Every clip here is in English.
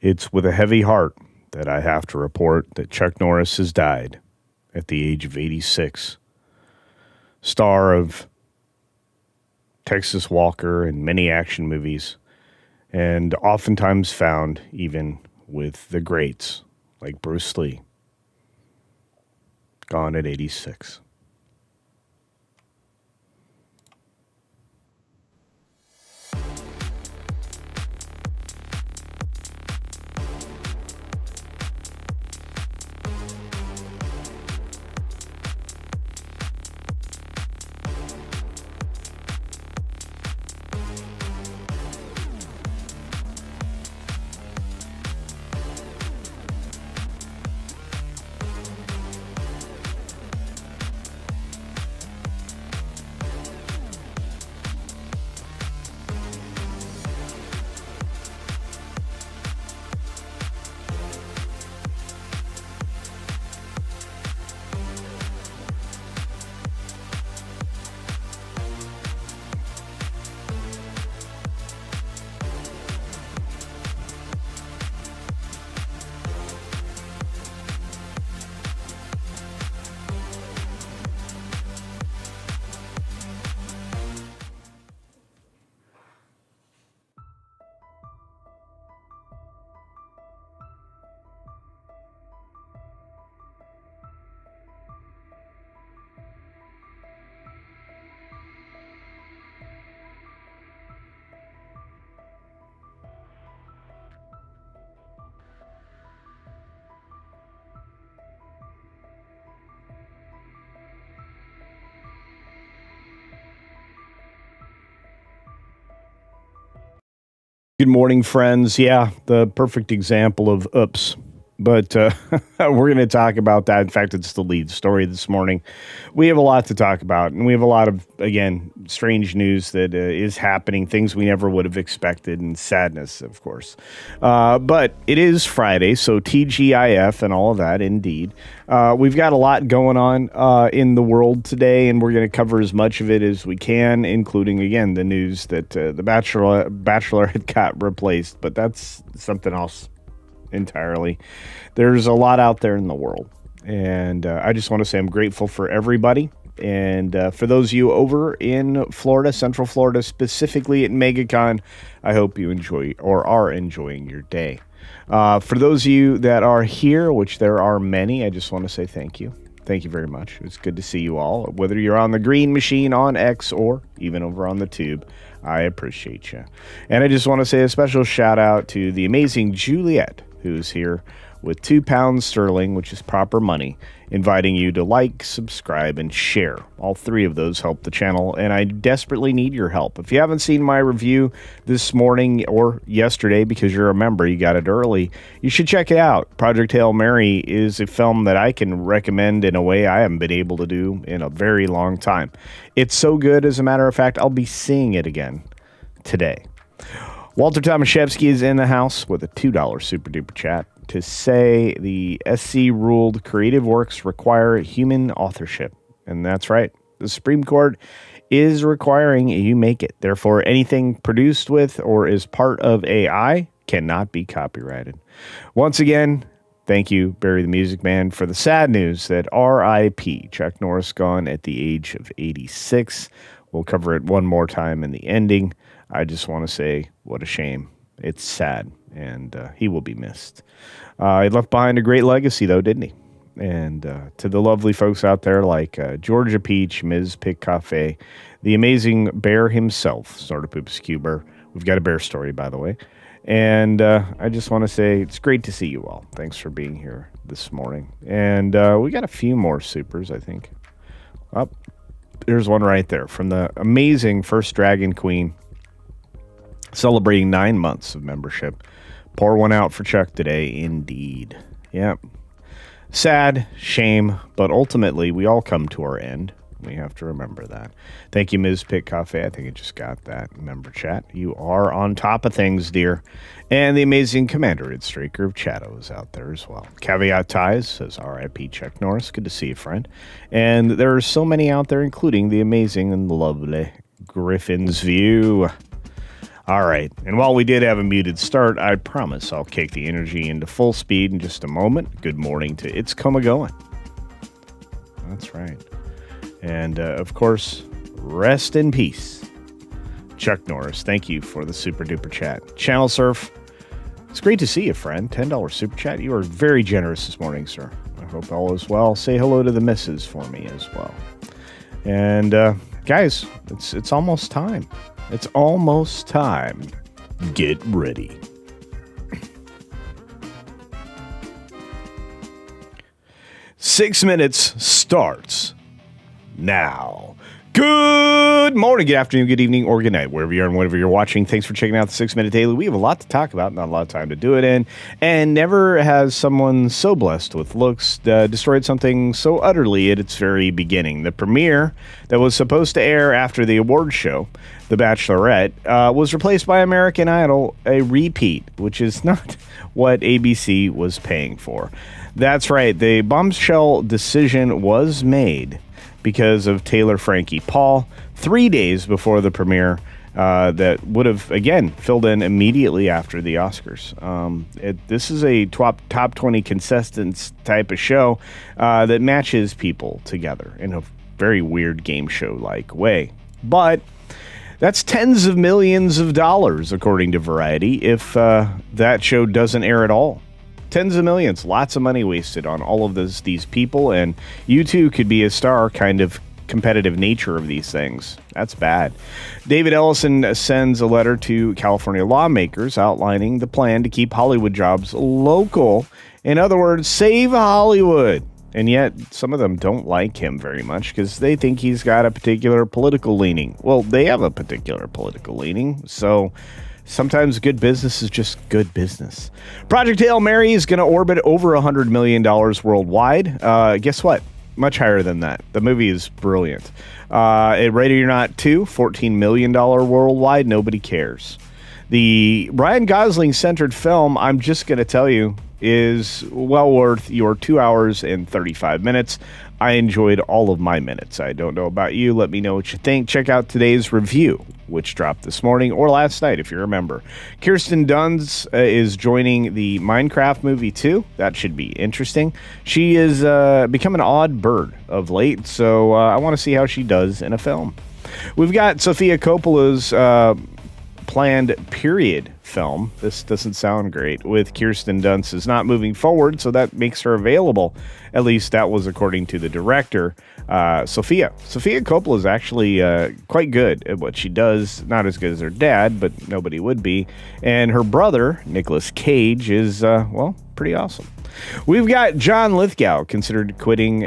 It's with a heavy heart that I have to report that Chuck Norris has died at the age of 86. Star of Texas Walker and many action movies, and oftentimes found even with the greats like Bruce Lee. Gone at 86. Good morning, friends. Yeah, the perfect example of oops. But we're going to talk about that. In fact, it's the lead story this morning. We have a lot to talk about, and we have a lot of, again, strange news that is happening, things we never would have expected, and sadness, of course. But it is Friday, so TGIF and all of that, indeed. We've got a lot going on in the world today, and we're going to cover as much of it as we can, including, again, the news that the Bachelorette got replaced, but that's something else entirely. There's a lot out there in the world, and I just want to say I'm grateful for everybody. And for those of you over in Florida, Central Florida, specifically at MegaCon, I hope you enjoy or are enjoying your day. For those of you that are here, which there are many, I just want to say thank you. Thank you very much. It's good to see you all, whether you're on the green machine on X or even over on the tube. I appreciate you. And I just want to say a special shout out to the amazing Juliet, who's here with £2 sterling, which is proper money, inviting you to like, subscribe, and share. All three of those help the channel, and I desperately need your help. If you haven't seen my review this morning or yesterday, because you're a member, you got it early, you should check it out. Project Hail Mary is a film that I can recommend in a way I haven't been able to do in a very long time. It's so good, as a matter of fact, I'll be seeing it again today. Walter Tomaszewski is in the house with a $2 super duper chat to say the SC ruled creative works require human authorship. And that's right. The Supreme Court is requiring you make it. Therefore, anything produced with or is part of AI cannot be copyrighted. Once again, thank you, Barry the Music Man, for the sad news that R.I.P. Chuck Norris gone at the age of 86. We'll cover it one more time in the ending. I just want to say, what a shame. It's sad, and he will be missed. He left behind a great legacy, though, didn't he? And to the lovely folks out there like Georgia Peach, Ms. Pick Cafe, the amazing Bear himself, Snorter Poops Cuber. We've got a bear story, by the way. And I just want to say it's great to see you all. Thanks for being here this morning. And we got a few more supers, I think. Oh, there's one right there from the amazing First Dragon Queen, celebrating 9 months of membership. Pour one out for Chuck today, indeed. Yep. Sad, shame, but ultimately we all come to our end. We have to remember that. Thank you, Ms. Pick Cafe. I think I just got that member chat. You are on top of things, dear. And the amazing Commander Ed Straker of Chatto is out there as well. Caveat Ties says R.I.P. Chuck Norris. Good to see you, friend. And there are so many out there, including the amazing and lovely Griffin's View. All right. And while we did have a muted start, I promise I'll kick the energy into full speed in just a moment. Good morning to It's Come Going. That's right. And, of course, rest in peace. Chuck Norris, thank you for the super duper chat. Channel Surf, it's great to see you, friend. $10 super chat. You are very generous this morning, sir. I hope all is well. Say hello to the missus for me as well. And, guys, it's almost time. It's almost time. Get ready. 6 minutes starts now. Good morning, good afternoon, good evening, or good night, wherever you are and whatever you're watching. Thanks for checking out the 6 Minute Daily. We have a lot to talk about, not a lot of time to do it in, and never has someone so blessed with looks destroyed something so utterly at its very beginning. The premiere that was supposed to air after the awards show, The Bachelorette, was replaced by American Idol, a repeat, which is not what ABC was paying for. That's right, the bombshell decision was made because of Taylor Frankie Paul 3 days before the premiere that would have, again, filled in immediately after the Oscars. This is a top 20 contestants type of show that matches people together in a very weird game show-like way. But that's tens of millions of dollars, according to Variety, if that show doesn't air at all. Tens of millions, lots of money wasted on all of these people, and you too could be a star, kind of competitive nature of these things. That's bad. David Ellison sends a letter to California lawmakers outlining the plan to keep Hollywood jobs local. In other words, save Hollywood. And yet, some of them don't like him very much because they think he's got a particular political leaning. Well, they have a particular political leaning, so sometimes good business is just good business. Project Hail Mary is going to orbit over $100 million worldwide. Guess what? Much higher than that. The movie is brilliant. Ready or Not 2, $14 million worldwide. Nobody cares. The Ryan Gosling-centered film, I'm just going to tell you, is well worth your 2 hours and 35 minutes. I enjoyed all of my minutes. I don't know about you. Let me know what you think. Check out today's review, which dropped this morning or last night, if you remember. Kirsten Dunst is joining the Minecraft movie, too. That should be interesting. She is become an odd bird of late, so I want to see how she does in a film. We've got Sofia Coppola's planned period film. This doesn't sound great. With Kirsten Dunst is not moving forward, so that makes her available. At least that was according to the director, Sofia. Sofia Coppola is actually quite good at what she does. Not as good as her dad, but nobody would be. And her brother, Nicolas Cage, is, pretty awesome. We've got John Lithgow considering quitting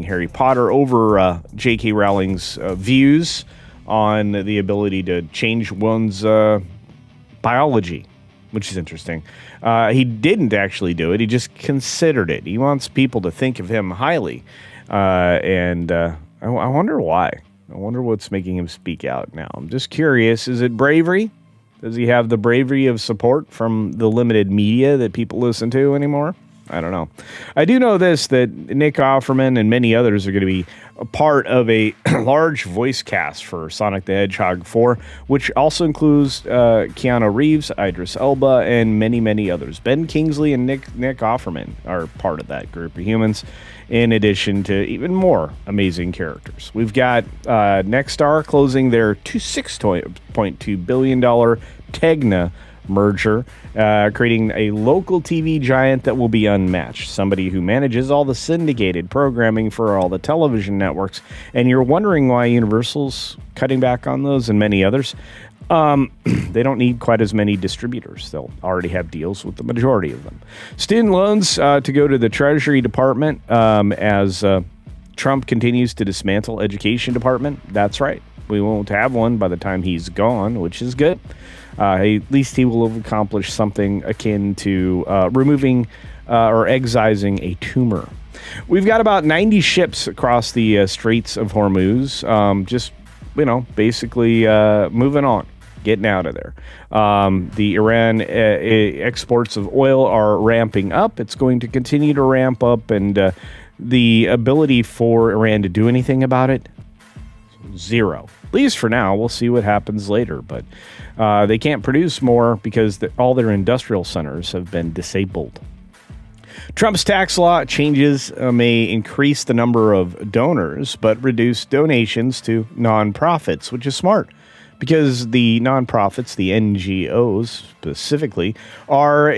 Harry Potter over J.K. Rowling's views on the ability to change one's biology, which is interesting. He didn't actually do it. He just considered it. He wants people to think of him highly. And I wonder why. I wonder what's making him speak out now. I'm just curious. Is it bravery? Does he have the bravery of support from the limited media that people listen to anymore? I don't know. I do know this, that Nick Offerman and many others are going to be a part of a large voice cast for Sonic the Hedgehog 4, which also includes Keanu Reeves, Idris Elba, and many, many others. Ben Kingsley and Nick Offerman are part of that group of humans, in addition to even more amazing characters. We've got Nexstar closing their $6.2 billion Tegna merger, creating a local TV giant that will be unmatched. Somebody who manages all the syndicated programming for all the television networks. And you're wondering why Universal's cutting back on those and many others. They don't need quite as many distributors. They'll already have deals with the majority of them. Student loans to go to the Treasury Department as Trump continues to dismantle Education Department. That's right. We won't have one by the time he's gone, which is good. At least he will have accomplished something akin to removing or excising a tumor. We've got about 90 ships across the Straits of Hormuz, basically moving on, getting out of there. The Iran exports of oil are ramping up. It's going to continue to ramp up, and the ability for Iran to do anything about it, Zero. At least for now. We'll see what happens later. But they can't produce more because all their industrial centers have been disabled. Trump's tax law changes may increase the number of donors, but reduce donations to nonprofits, which is smart because the nonprofits, the NGOs specifically, are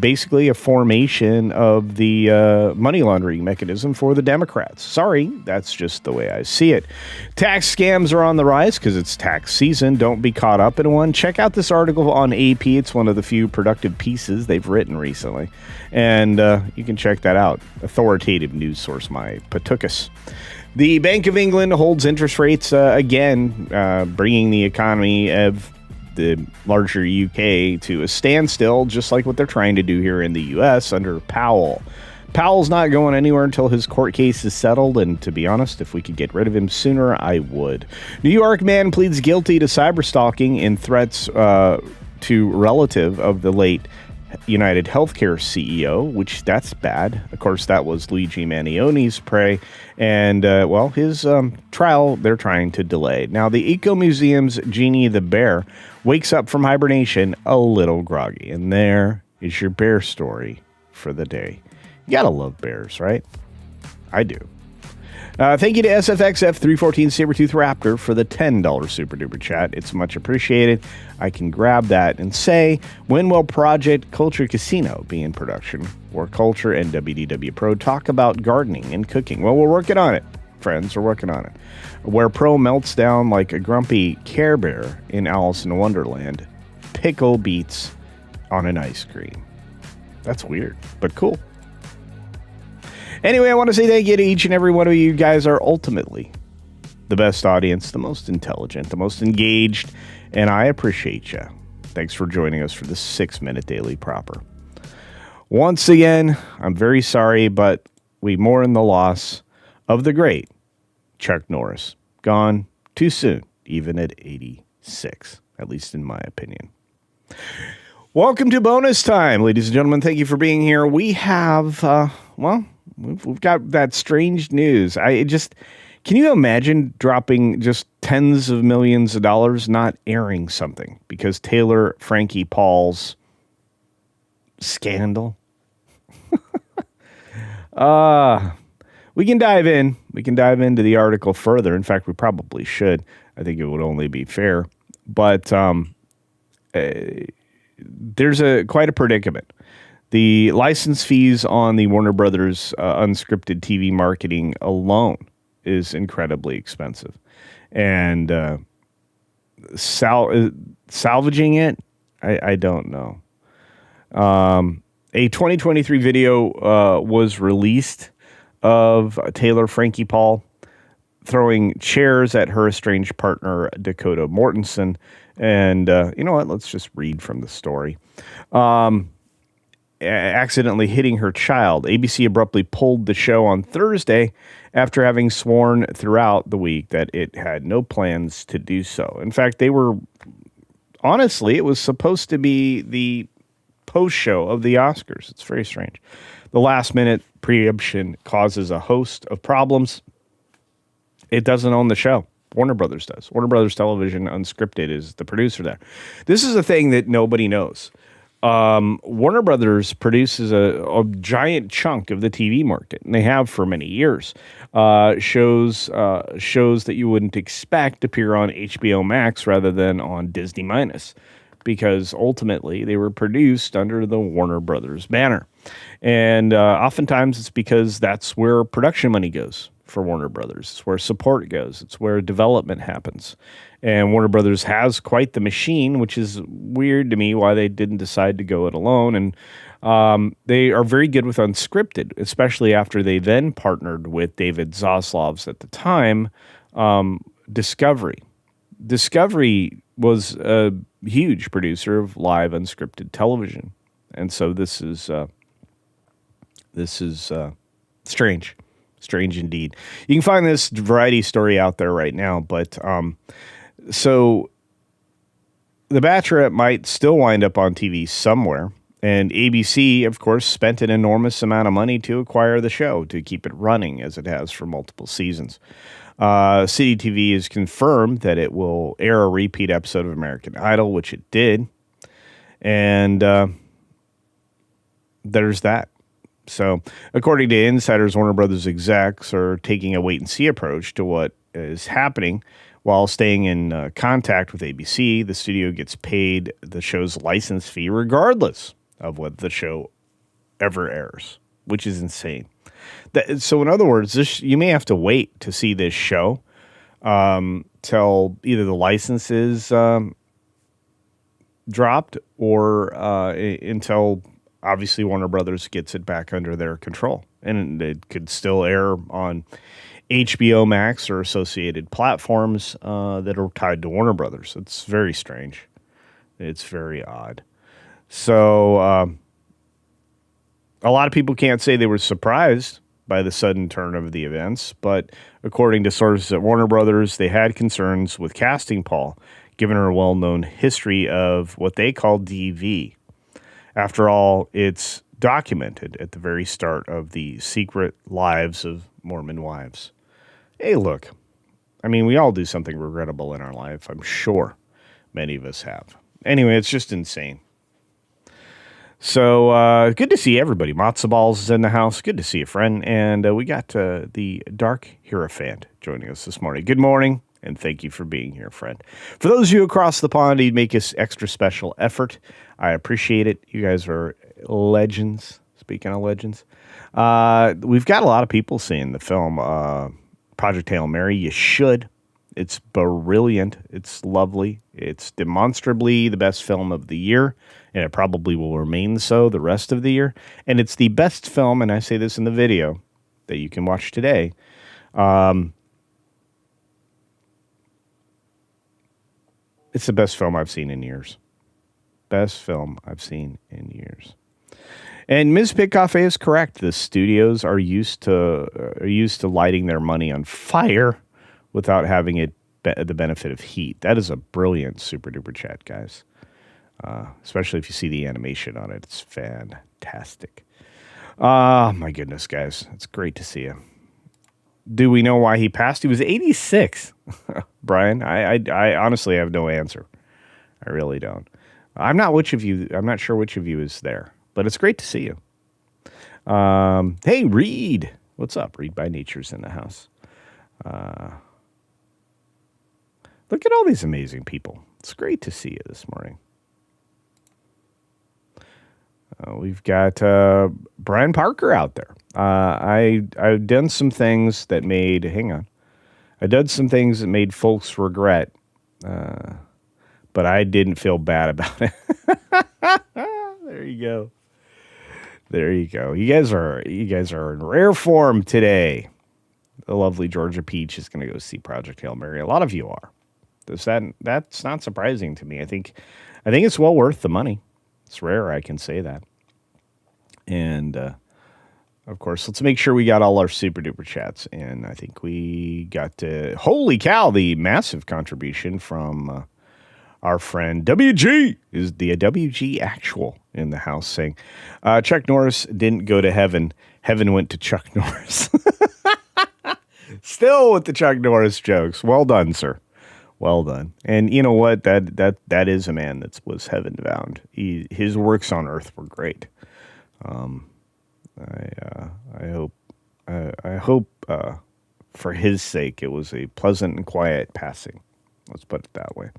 basically a formation of the money laundering mechanism for the Democrats. Sorry, that's just the way I see it. Tax scams are on the rise because it's tax season. Don't be caught up in one. Check out this article on AP. It's one of the few productive pieces they've written recently. And you can check that out. Authoritative news source, my Patukas. The Bank of England holds interest rates again, bringing the economy of the larger UK to a standstill, just like what they're trying to do here in the US under Powell. Powell's not going anywhere until his court case is settled, and to be honest, if we could get rid of him sooner, I would. New York man pleads guilty to cyberstalking and threats to relative of the late United Healthcare CEO, which that's bad. Of course, that was Luigi Manione's prey. And, his trial, they're trying to delay. Now, the Eco Museum's Jeannie the Bear wakes up from hibernation a little groggy. And there is your bear story for the day. You gotta love bears, right? I do. Thank you to SFX F314 Sabertooth Raptor for the $10 super duper chat. It's much appreciated. I can grab that and say, when will Project Culture Casino be in production? Where Culture and WDW Pro talk about gardening and cooking. Well, we're working on it, friends. We're working on it. Where Pro melts down like a grumpy Care Bear in Alice in Wonderland. Pickle beats on an ice cream. That's weird, but cool. Anyway, I want to say thank you to each and every one of you. You guys are ultimately the best audience, the most intelligent, the most engaged, and I appreciate you. Thanks for joining us for the 6-minute daily proper. Once again, I'm very sorry, but we mourn the loss of the great Chuck Norris. Gone too soon, even at 86, at least in my opinion. Welcome to bonus time, ladies and gentlemen. Thank you for being here. We have, we've got that strange news. Can you imagine dropping just tens of millions of dollars not airing something because Taylor Frankie Paul's scandal? We can dive in. We can dive into the article further. In fact, we probably should. I think it would only be fair. But there's quite a predicament. The license fees on the Warner Brothers unscripted TV marketing alone is incredibly expensive. And salvaging it, I don't know. A 2023 video was released of Taylor Frankie Paul throwing chairs at her estranged partner, Dakota Mortensen. And you know what? Let's just read from the story. Accidentally hitting her child. ABC abruptly pulled the show on Thursday after having sworn throughout the week that it had no plans to do so. In fact, it was supposed to be the post-show of the Oscars. It's very strange. The last-minute preemption causes a host of problems. It doesn't own the show. Warner Brothers does. Warner Brothers Television Unscripted is the producer there. This is a thing that nobody knows. Warner Brothers produces a giant chunk of the TV market, and they have for many years. Shows that you wouldn't expect appear on HBO Max rather than on Disney Minus, because ultimately they were produced under the Warner Brothers banner. And oftentimes it's because that's where production money goes for Warner Brothers. It's where support goes. It's where development happens. And Warner Brothers has quite the machine, which is weird to me why they didn't decide to go it alone. And they are very good with unscripted, especially after they then partnered with David Zaslav's at the time, Discovery. Discovery was a huge producer of live unscripted television. And so this is strange. Strange indeed. You can find this Variety story out there right now, but so The Bachelorette might still wind up on TV somewhere, and ABC, of course, spent an enormous amount of money to acquire the show, to keep it running as it has for multiple seasons. City TV has confirmed that it will air a repeat episode of American Idol, which it did. And there's that. So, according to insiders, Warner Brothers execs are taking a wait-and-see approach to what is happening. While staying in contact with ABC, the studio gets paid the show's license fee regardless of what the show ever airs, which is insane. So, in other words, you may have to wait to see this show till either the license is dropped or until, obviously, Warner Brothers gets it back under their control. And it could still air on HBO Max or associated platforms that are tied to Warner Brothers. It's very strange. It's very odd. So a lot of people can't say they were surprised by the sudden turn of the events, but according to sources at Warner Brothers, they had concerns with casting Paul, given her well-known history of what they call DV. After all, it's documented at the very start of the Secret Lives of Mormon Wives. Hey, look, I mean, we all do something regrettable in our life. I'm sure many of us have. Anyway, it's just insane. So good to see everybody. Matzo Balls is in the house. Good to see you, friend. And we got the Dark Hierophant joining us this morning. Good morning, and thank you for being here, friend. For those of you across the pond, you'd make us extra special effort. I appreciate it. You guys are legends. Speaking of legends, we've got a lot of people seeing the film Project Hail Mary. You should. It's brilliant. It's lovely. It's demonstrably the best film of the year, and it probably will remain so the rest of the year. And it's the best film, and I say this in the video that you can watch today. It's the best film I've seen in years. Best film I've seen in years. And Ms. Pitcoff is correct. The studios are used to lighting their money on fire without having it the benefit of heat. That is a brilliant super duper chat, guys. Especially if you see the animation on it. It's fantastic. Oh, my goodness, guys. It's great to see you. Do we know why he passed? He was 86. Brian, I honestly have no answer. I really don't. I'm not sure which of you is there. But it's great to see you. Hey, Reed. What's up? Reed by Nature's in the house. Look at all these amazing people. It's great to see you this morning. We've got Brian Parker out there. I've done some things that made... Hang on. I did some things that made folks regret. But I didn't feel bad about it. There you go. There you go. You guys are in rare form today. The lovely Georgia Peach is going to go see Project Hail Mary. A lot of you are. That's not surprising to me. I think it's well worth the money. It's rare I can say that. And of course, let's make sure we got all our super duper chats. And I think we got holy cow, the massive contribution from our friend WG is the WG Actual in the house saying, Chuck Norris didn't go to heaven. Heaven went to Chuck Norris. Still with the Chuck Norris jokes. Well done, sir. Well done. And you know what? That is a man that was heaven bound. His works on earth were great. I hope for his sake it was a pleasant and quiet passing. Let's put it that way.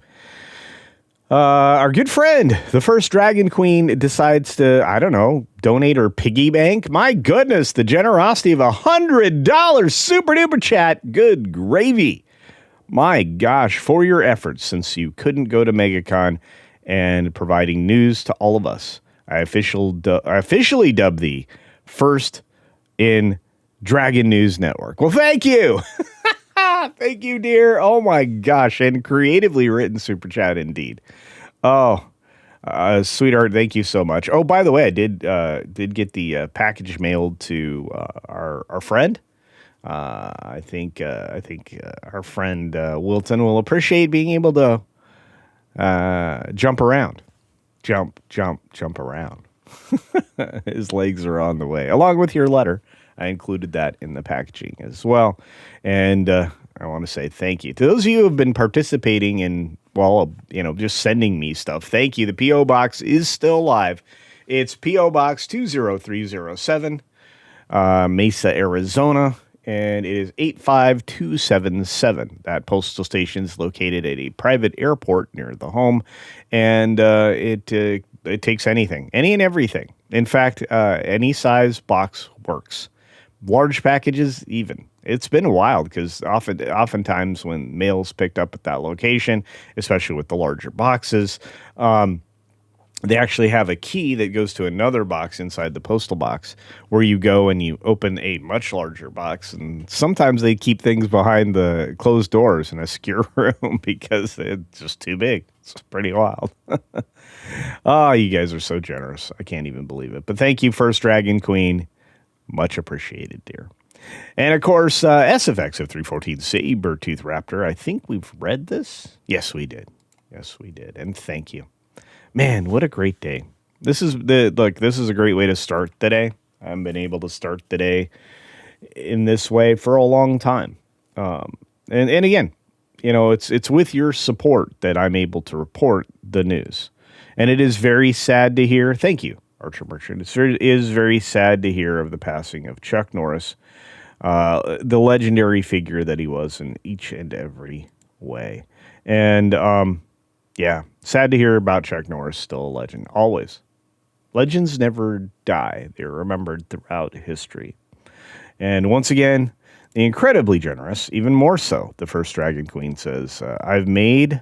Our good friend, the first Dragon Queen, decides to, I don't know, donate her piggy bank. My goodness, the generosity of $100 super duper chat. Good gravy. My gosh, for your efforts since you couldn't go to MegaCon and providing news to all of us. I officially dubbed thee first in Dragon News Network. Well, thank you. Thank you, dear. Oh, my gosh. And creatively written super chat indeed. Oh, sweetheart, thank you so much. Oh, by the way, I did get the package mailed to our friend. I think our friend Wilton will appreciate being able to jump around. Jump around. His legs are on the way. Along with your letter, I included that in the packaging as well. And I want to say thank you to those of you who have been participating in, well, just sending me stuff. Thank you. The P.O. Box is still live. It's P.O. Box 20307, Mesa, Arizona, and it is 85277. That postal station is located at a private airport near the home, and it takes anything, any and everything. In fact, any size box works. Large packages, even. It's been wild because oftentimes when mail's picked up at that location, especially with the larger boxes, they actually have a key that goes to another box inside the postal box where you go and you open a much larger box. And sometimes they keep things behind the closed doors in a secure room because it's just too big. It's pretty wild. Oh, you guys are so generous. I can't even believe it. But thank you, First Dragon Queen. Much appreciated, dear. And of course, SFX of 314C, Birdtooth Raptor. I think we've read this. Yes, we did. Yes, we did. And thank you. Man, what a great day. This is a great way to start the day. I haven't been able to start the day in this way for a long time. And again, it's with your support that I'm able to report the news. And it is very sad to hear. Thank you, Archer Merchant. It is very sad to hear of the passing of Chuck Norris, the legendary figure that he was in each and every way. And yeah, sad to hear about Chuck Norris, still a legend. Always. Legends never die. They're remembered throughout history. And once again, the incredibly generous, even more so, the First Dragon Queen says, I've made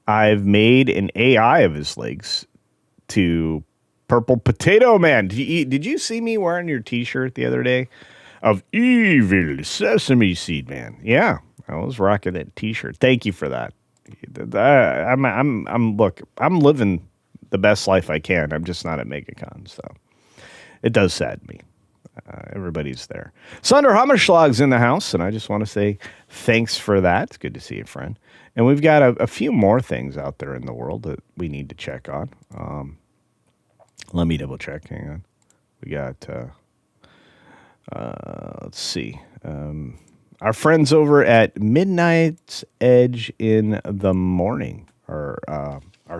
an AI of his legs to Purple Potato Man. Did you see me wearing your t-shirt the other day of Evil Sesame Seed Man? Yeah, I was rocking that t-shirt. Thank you for that. I'm living the best life I can. I'm just not at MegaCon, so it does sadden me. Everybody's there. Sunder Hammerschlag's in the house, and I just want to say thanks for that. It's good to see you, friend. And we've got a few more things out there in the world that we need to check on. Let me double check. Hang on. We got, let's see. Our friends over at Midnight's Edge in the morning are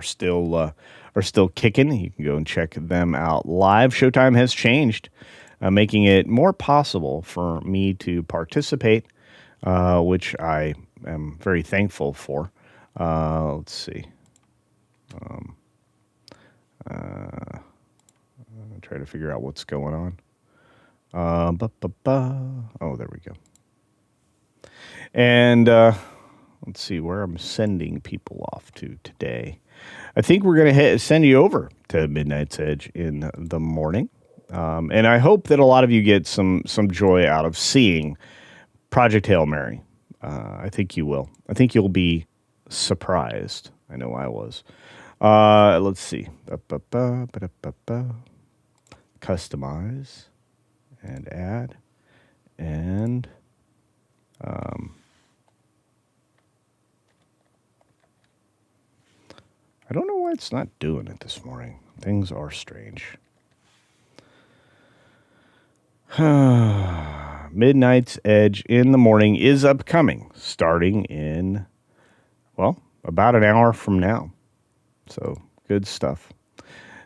still kicking. You can go and check them out live. Showtime has changed, making it more possible for me to participate, which I am very thankful for. Let's see. I'll try to figure out what's going on. Oh, there we go. And let's see where I'm sending people off to today. I think we're going to send you over to Midnight's Edge in the morning. And I hope that a lot of you get some joy out of seeing Project Hail Mary. I think you will. I think you'll be surprised. I know I was. Let's see. Customize and add. And I don't know why it's not doing it this morning. Things are strange. Midnight's Edge in the morning is upcoming, starting in, well, about an hour from now. So, good stuff.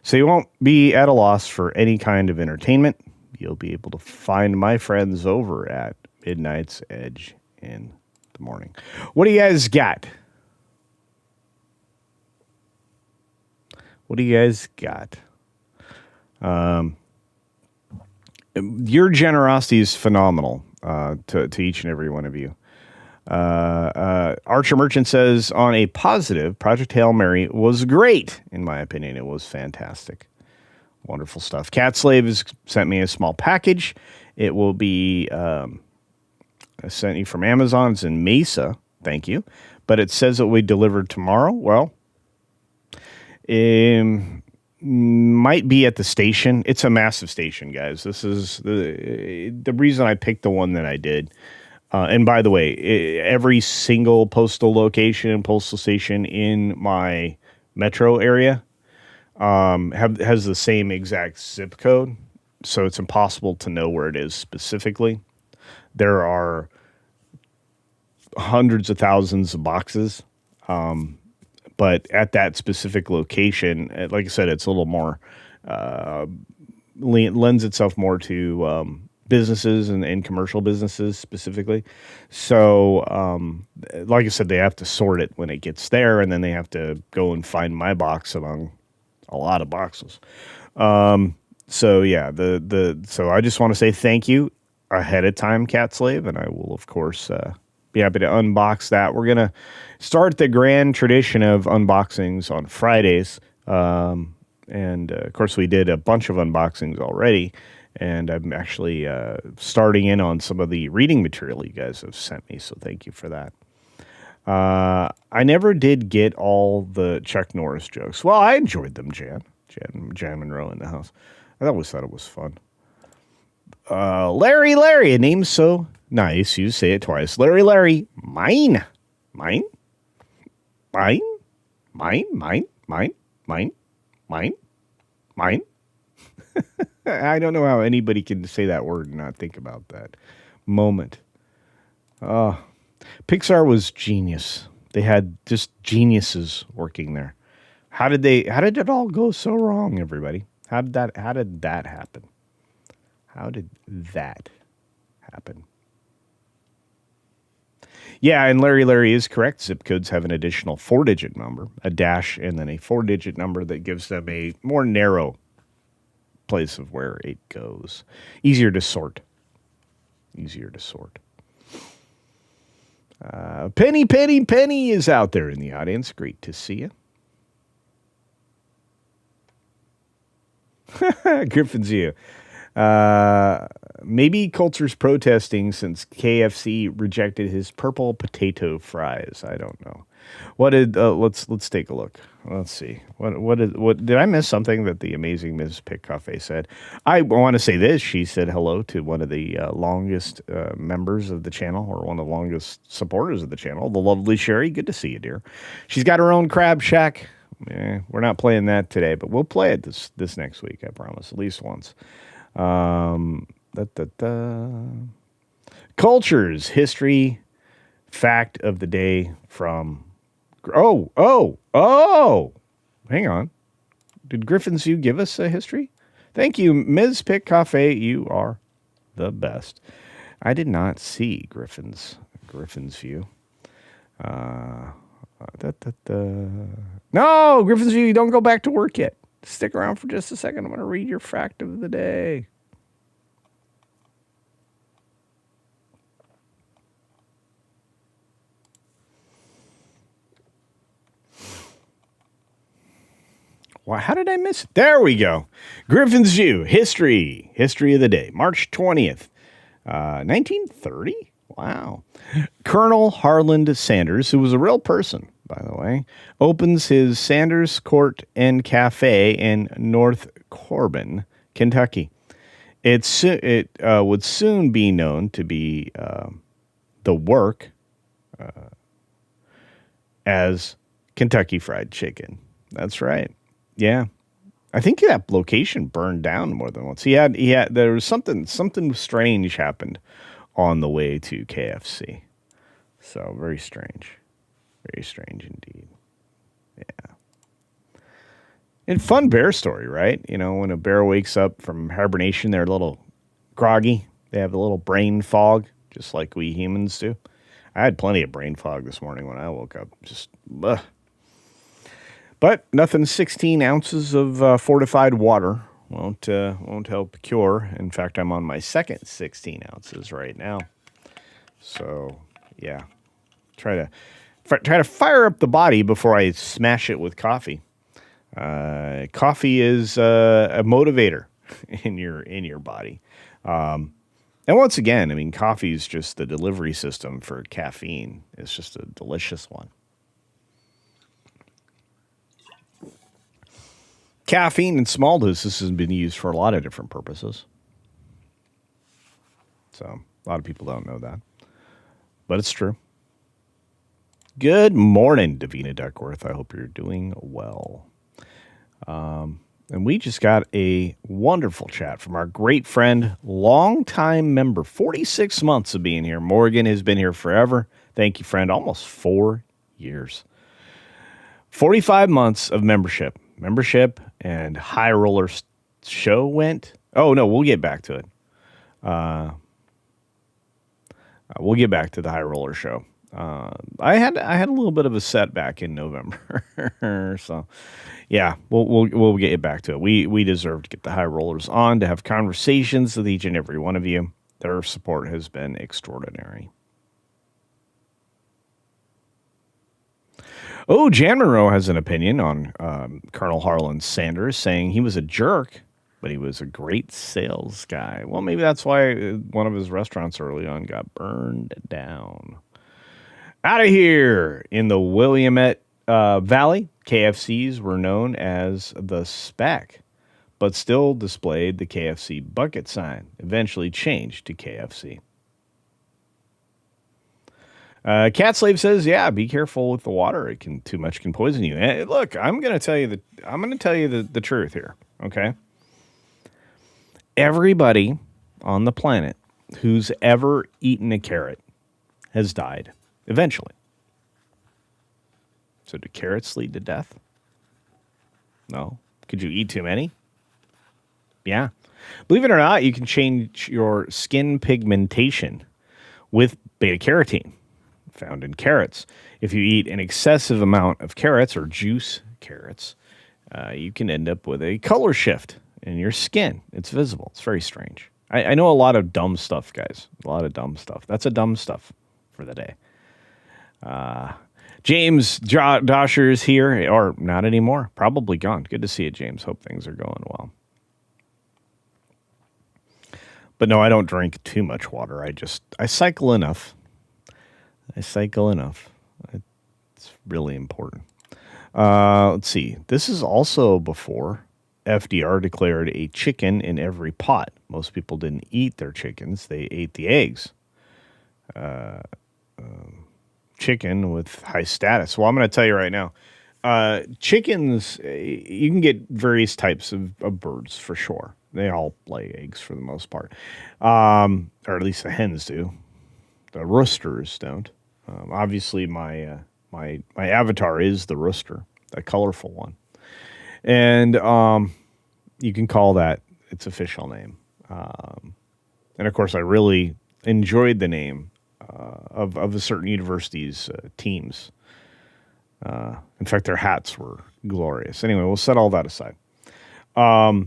So you won't be at a loss for any kind of entertainment. You'll be able to find my friends over at Midnight's Edge in the morning. What do you guys got? What do you guys got? Your generosity is phenomenal to each and every one of you. Archer Merchant says, on a positive, Project Hail Mary was great. In my opinion, it was fantastic. Wonderful stuff. Cat Slave has sent me a small package. It will be sent you from Amazon. It's in Mesa. Thank you. But it says it will be delivered tomorrow. Well, might be at the station. It's a massive station, guys. This is the reason I picked the one that I did. And by the way, every single postal station in my metro area has the same exact zip code, so it's impossible to know where it is specifically. There are hundreds of thousands of boxes. But at that specific location, like I said, it's a little more lends itself more to businesses and commercial businesses specifically. So, like I said, they have to sort it when it gets there, and then they have to go and find my box among a lot of boxes. So yeah, so I just want to say thank you ahead of time, Cat Slave, and I will of course be happy to unbox that. We're gonna start the grand tradition of unboxings on Fridays, and of course we did a bunch of unboxings already, and I'm actually starting in on some of the reading material you guys have sent me. So thank you for that. I never did get all the Chuck Norris jokes. Well, I enjoyed them, Jan Monroe in the house. I always thought it was fun. Larry, a name so nice, you say it twice. Larry, mine. I don't know how anybody can say that word and not think about that moment. Pixar was genius. They had just geniuses working there. How did it all go so wrong, everybody? How did that happen? How did that happen? Yeah, and Larry is correct. Zip codes have an additional 4-digit number, a dash, and then a 4-digit number that gives them a more narrow place of where it goes. Easier to sort. Penny is out there in the audience. Great to see you. Griffin's you. Maybe Coulter's protesting since KFC rejected his purple potato fries. I don't know. What did let's take a look. Let's see. What did I miss something that the amazing Ms. Pick Cafe said? I want to say this. She said hello to one of the longest members of the channel, or one of the longest supporters of the channel, the lovely Sherry. Good to see you, dear. She's got her own crab shack. We're not playing that today, but we'll play it this next week, I promise, at least once. Cultures, history, fact of the day from... Oh! Hang on. Did Griffin's View give us a history? Thank you, Ms. Pick Cafe. You are the best. I did not see Griffin's View. No, Griffin's View, you don't go back to work yet. Stick around for just a second. I'm going to read your fact of the day. Wow, how did I miss it? There we go. Griffin's View, history of the day, March 20th, 1930. Wow. Colonel Harland Sanders, who was a real person, by the way, opens his Sanders Court and Cafe in North Corbin, Kentucky. It would soon be known to be the work as Kentucky Fried Chicken. That's right. Yeah. I think that location burned down more than once. There was something strange happened on the way to KFC. So very strange. Very strange indeed. Yeah. And fun bear story, right? You know, when a bear wakes up from hibernation, they're a little groggy. They have a little brain fog, just like we humans do. I had plenty of brain fog this morning when I woke up. Just, ugh. But nothing 16 ounces of fortified water won't help cure. In fact, I'm on my second 16 ounces right now. So, yeah. Try to fire up the body before I smash it with coffee. Coffee is a motivator in your body. And once again, I mean, coffee is just the delivery system for caffeine. It's just a delicious one. Caffeine in small doses has been used for a lot of different purposes. So a lot of people don't know that. But it's true. Good morning, Davina Duckworth. I hope you're doing well. And we just got a wonderful chat from our great friend, longtime member, 46 months of being here. Morgan has been here forever. Thank you, friend. Almost 4 years. 45 months of membership. And High Roller show went. Oh, no, we'll get back to it. We'll get back to the High Roller show. I had a little bit of a setback in November, so yeah, we'll get you back to it. We deserve to get the High Rollers on to have conversations with each and every one of you. Their support has been extraordinary. Oh, Jan Monroe has an opinion on Colonel Harlan Sanders, saying he was a jerk, but he was a great sales guy. Well, maybe that's why one of his restaurants early on got burned down. Out of here in the Willamette Valley, KFCs were known as the Spec, but still displayed the KFC bucket sign, eventually changed to KFC. Cat Slave says, "Yeah, be careful with the water. Too much can poison you." And look, I'm going to tell you the truth here. Okay, everybody on the planet who's ever eaten a carrot has died eventually. So, do carrots lead to death? No. Could you eat too many? Yeah. Believe it or not, you can change your skin pigmentation with beta carotene, found in carrots. If you eat an excessive amount of carrots or juice carrots, you can end up with a color shift in your skin. It's visible. It's very strange. I know a lot of dumb stuff, guys. A lot of dumb stuff. That's a dumb stuff for the day. James Dosher's here, or not anymore. Probably gone. Good to see you, James. Hope things are going well. But no, I don't drink too much water. I cycle enough. It's really important. Let's see. This is also before FDR declared a chicken in every pot. Most people didn't eat their chickens. They ate the eggs. Chicken with high status. Well, I'm going to tell you right now. Chickens, you can get various types of birds for sure. They all lay eggs for the most part. Or at least the hens do. The roosters don't. Obviously, my avatar is the rooster, that colorful one. And you can call that its official name. And, of course, I really enjoyed the name of a certain university's teams. In fact, their hats were glorious. Anyway, we'll set all that aside. I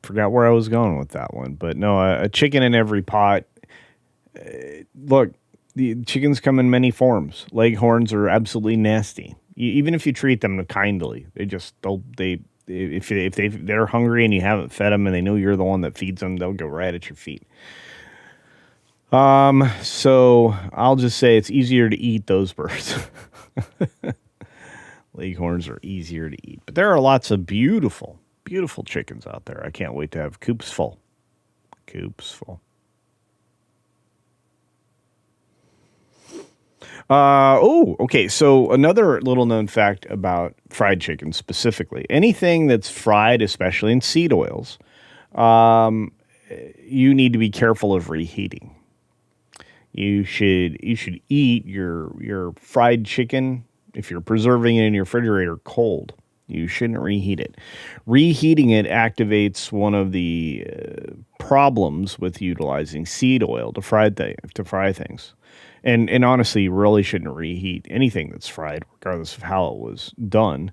forgot where I was going with that one. But, no, a chicken in every pot. Look, the chickens come in many forms. Leghorns are absolutely nasty. Even if you treat them kindly, if they're hungry and you haven't fed them and they know you're the one that feeds them, they'll go right at your feet. So I'll just say it's easier to eat those birds. Leghorns are easier to eat, but there are lots of beautiful, beautiful chickens out there. I can't wait to have coops full. Okay. So another little known fact about fried chicken specifically, anything that's fried, especially in seed oils, you need to be careful of reheating. You should eat your fried chicken, if you're preserving it in your refrigerator, cold. You shouldn't reheat it. Reheating it activates one of the problems with utilizing seed oil to fry things. And honestly, you really shouldn't reheat anything that's fried, regardless of how it was done,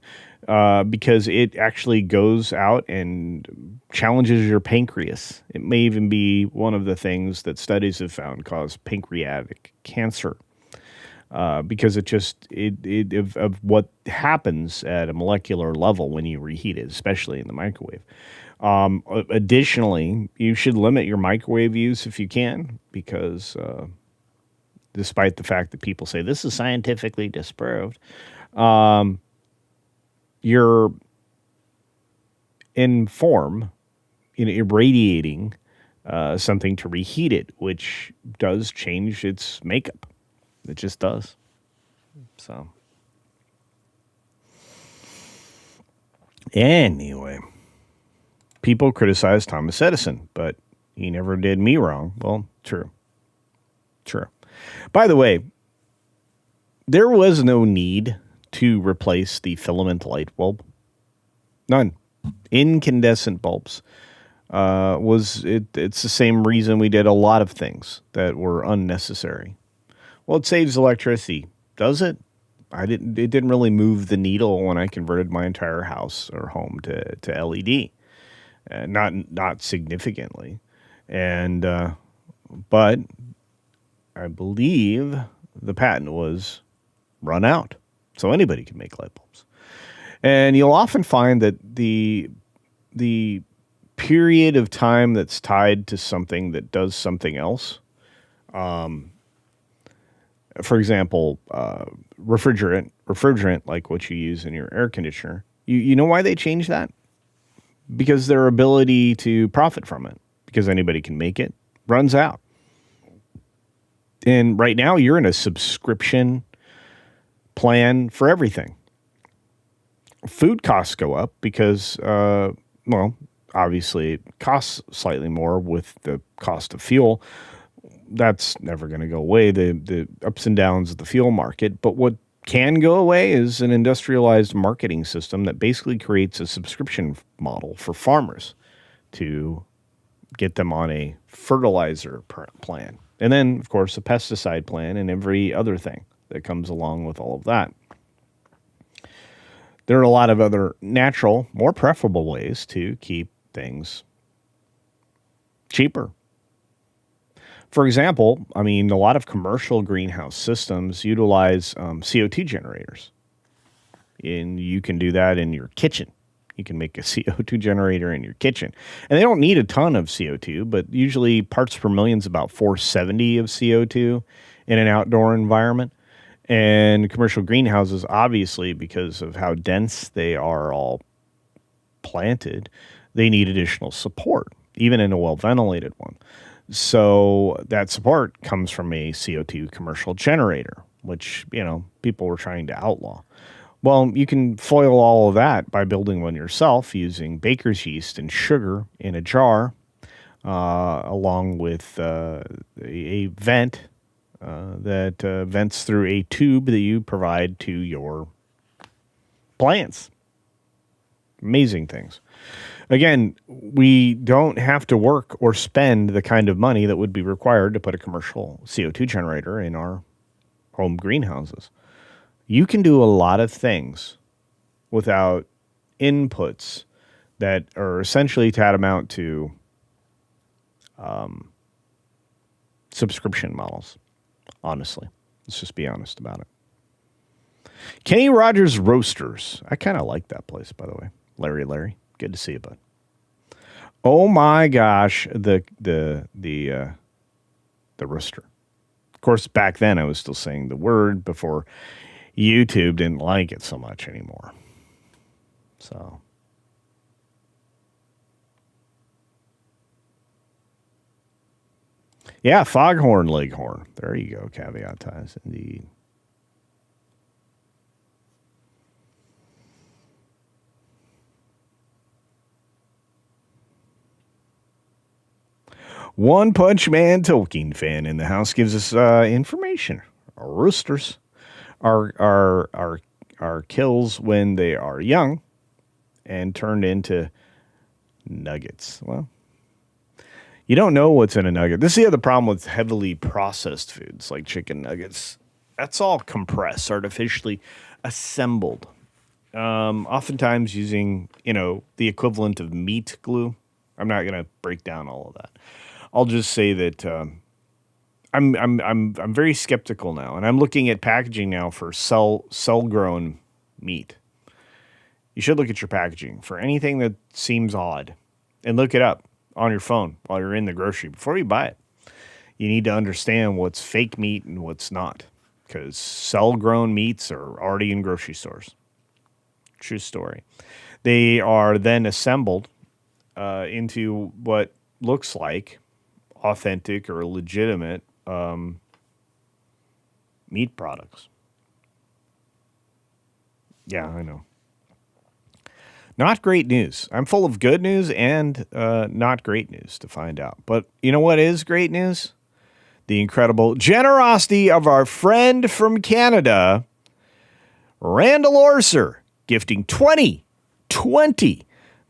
because it actually goes out and challenges your pancreas. It may even be one of the things that studies have found cause pancreatic cancer, because of what happens at a molecular level when you reheat it, especially in the microwave. Additionally, you should limit your microwave use if you can, because despite the fact that people say this is scientifically disproved, you're irradiating something to reheat it, which does change its makeup. It just does. So, anyway, people criticize Thomas Edison, but he never did me wrong. Well, true. True. By the way, there was no need to replace the filament light bulb. None. Incandescent bulbs it's the same reason we did a lot of things that were unnecessary. Well, it saves electricity. Does it? It didn't really move the needle when I converted my entire house or home to LED. Not significantly. And but I believe the patent was run out. So anybody can make light bulbs. And you'll often find that the period of time that's tied to something that does something else. For example, refrigerant like what you use in your air conditioner. You know why they changed that? Because their ability to profit from it, because anybody can make it, runs out. And right now you're in a subscription plan for everything. Food costs go up because, obviously it costs slightly more with the cost of fuel. That's never going to go away, the ups and downs of the fuel market. But what can go away is an industrialized marketing system that basically creates a subscription model for farmers to get them on a fertilizer plan. And then, of course, a pesticide plan and every other thing that comes along with all of that. There are a lot of other natural, more preferable ways to keep things cheaper. For example, I mean, a lot of commercial greenhouse systems utilize CO2 generators. And you can do that in your kitchen. You can make a CO2 generator in your kitchen. And they don't need a ton of CO2, but usually parts per million is about 470 of CO2 in an outdoor environment. And commercial greenhouses, obviously, because of how dense they are all planted, they need additional support, even in a well-ventilated one. So that support comes from a CO2 commercial generator, which, people were trying to outlaw. Well, you can foil all of that by building one yourself using baker's yeast and sugar in a jar, along with a vent that vents through a tube that you provide to your plants. Amazing things. Again, we don't have to work or spend the kind of money that would be required to put a commercial CO2 generator in our home greenhouses. You can do a lot of things without inputs that are essentially tantamount to subscription models. Honestly, let's just be honest about it. Kenny Rogers Roasters. I kind of like that place, by the way. Larry. Good to see you, bud. Oh my gosh, the rooster. Of course, back then I was still saying the word before YouTube didn't like it so much anymore. So. Yeah, foghorn leghorn. There you go, caveat ties, indeed. One Punch Man Tolkien fan in the house gives us information. Our roosters are kills when they are young and turned into nuggets. Well, you don't know what's in a nugget. This is the other problem with heavily processed foods like chicken nuggets. That's all compressed, artificially assembled. Oftentimes using, the equivalent of meat glue. I'm not going to break down all of that. I'll just say that I'm very skeptical now, and I'm looking at packaging now for cell grown meat. You should look at your packaging for anything that seems odd, and look it up on your phone while you're in the grocery before you buy it. You need to understand what's fake meat and what's not, because cell grown meats are already in grocery stores. True story. They are then assembled into what looks like authentic or legitimate meat products. Yeah, I know. Not great news. I'm full of good news and not great news to find out. But you know what is great news? the incredible generosity of our friend from Canada, Randall Orser, gifting 20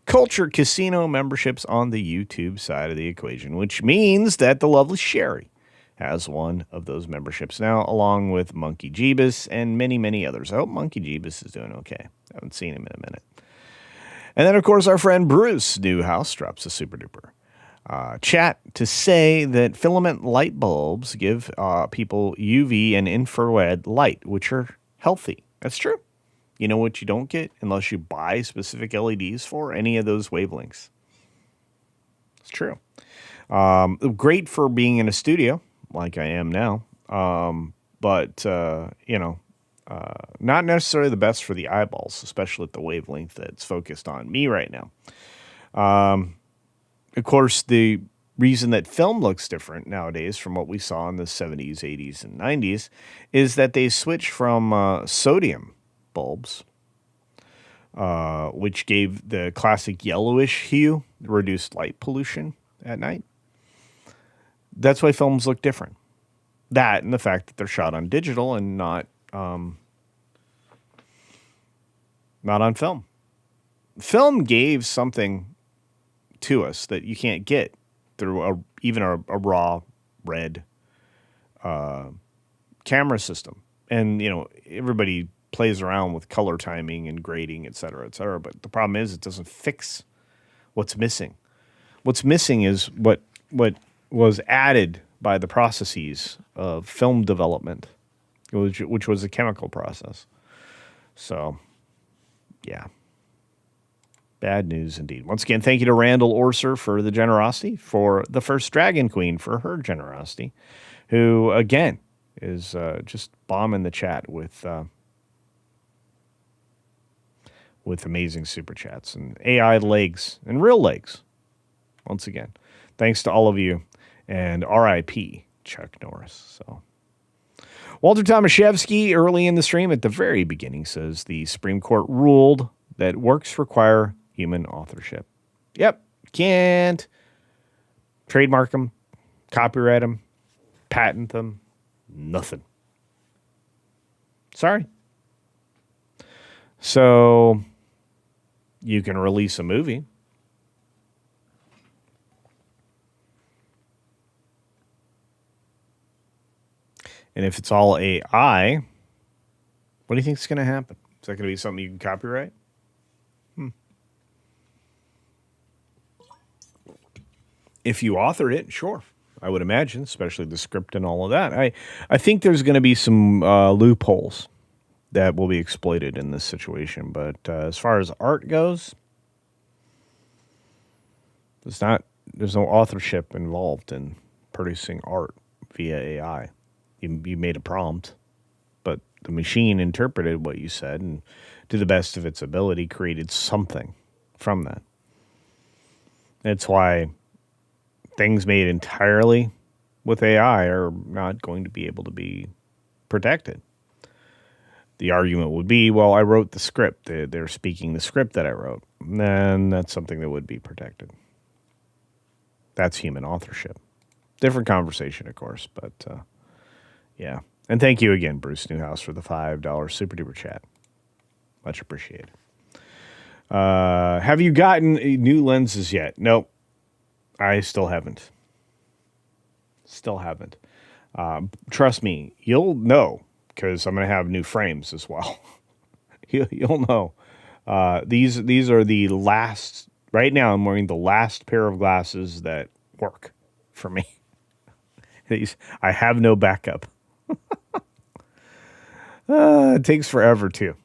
Culture Casino memberships on the YouTube side of the equation, which means that the lovely Sherry has one of those memberships now, along with Monkey Jeebus and many, many others. I hope Monkey Jeebus is doing okay. I haven't seen him in a minute. And then, of course, our friend Bruce Newhouse drops a super duper chat to say that filament light bulbs give people UV and infrared light, which are healthy. That's true. You know what you don't get unless you buy specific LEDs for any of those wavelengths. It's true. Great for being in a studio like I am now, but not necessarily the best for the eyeballs, especially at the wavelength that's focused on me right now. Of course, the reason that film looks different nowadays from what we saw in the 70s, 80s, and 90s is that they switched from sodium bulbs, which gave the classic yellowish hue, reduced light pollution at night. That's why films look different. That and the fact that they're shot on digital and not on film. Film gave something to us that you can't get through even a raw red camera system. And, everybody plays around with color timing and grading, et cetera, but the problem is it doesn't fix what's missing. What's missing is what was added by the processes of film development, which was a chemical process. So, yeah. Bad news indeed. Once again, thank you to Randall Orser for the generosity, for the first Dragon Queen for her generosity, who, again, is just bombing the chat with amazing super chats and AI legs and real legs. Once again, thanks to all of you, and R.I.P. Chuck Norris. So, Walter Tomaszewski, early in the stream at the very beginning, says the Supreme Court ruled that works require human authorship. Yep, can't trademark them, copyright them, patent them, nothing. Sorry. So, you can release a movie. And if it's all AI, what do you think is going to happen? Is that going to be something you can copyright? If you authored it, sure. I would imagine, especially the script and all of that. I think there's going to be some loopholes that will be exploited in this situation. But as far as art goes, there's no authorship involved in producing art via AI. You made a prompt, but the machine interpreted what you said and, to the best of its ability, created something from that. That's why things made entirely with AI are not going to be able to be protected. The argument would be, well, I wrote the script. They're speaking the script that I wrote. Then that's something that would be protected. That's human authorship. Different conversation, of course, but yeah. And thank you again, Bruce Newhouse, for the $5 super duper chat. Much appreciated. Have you gotten new lenses yet? Nope. I still haven't. Trust me, you'll know, because I'm going to have new frames as well. You'll know. These are the last. Right now, I'm wearing the last pair of glasses that work for me. I have no backup. It takes forever, too.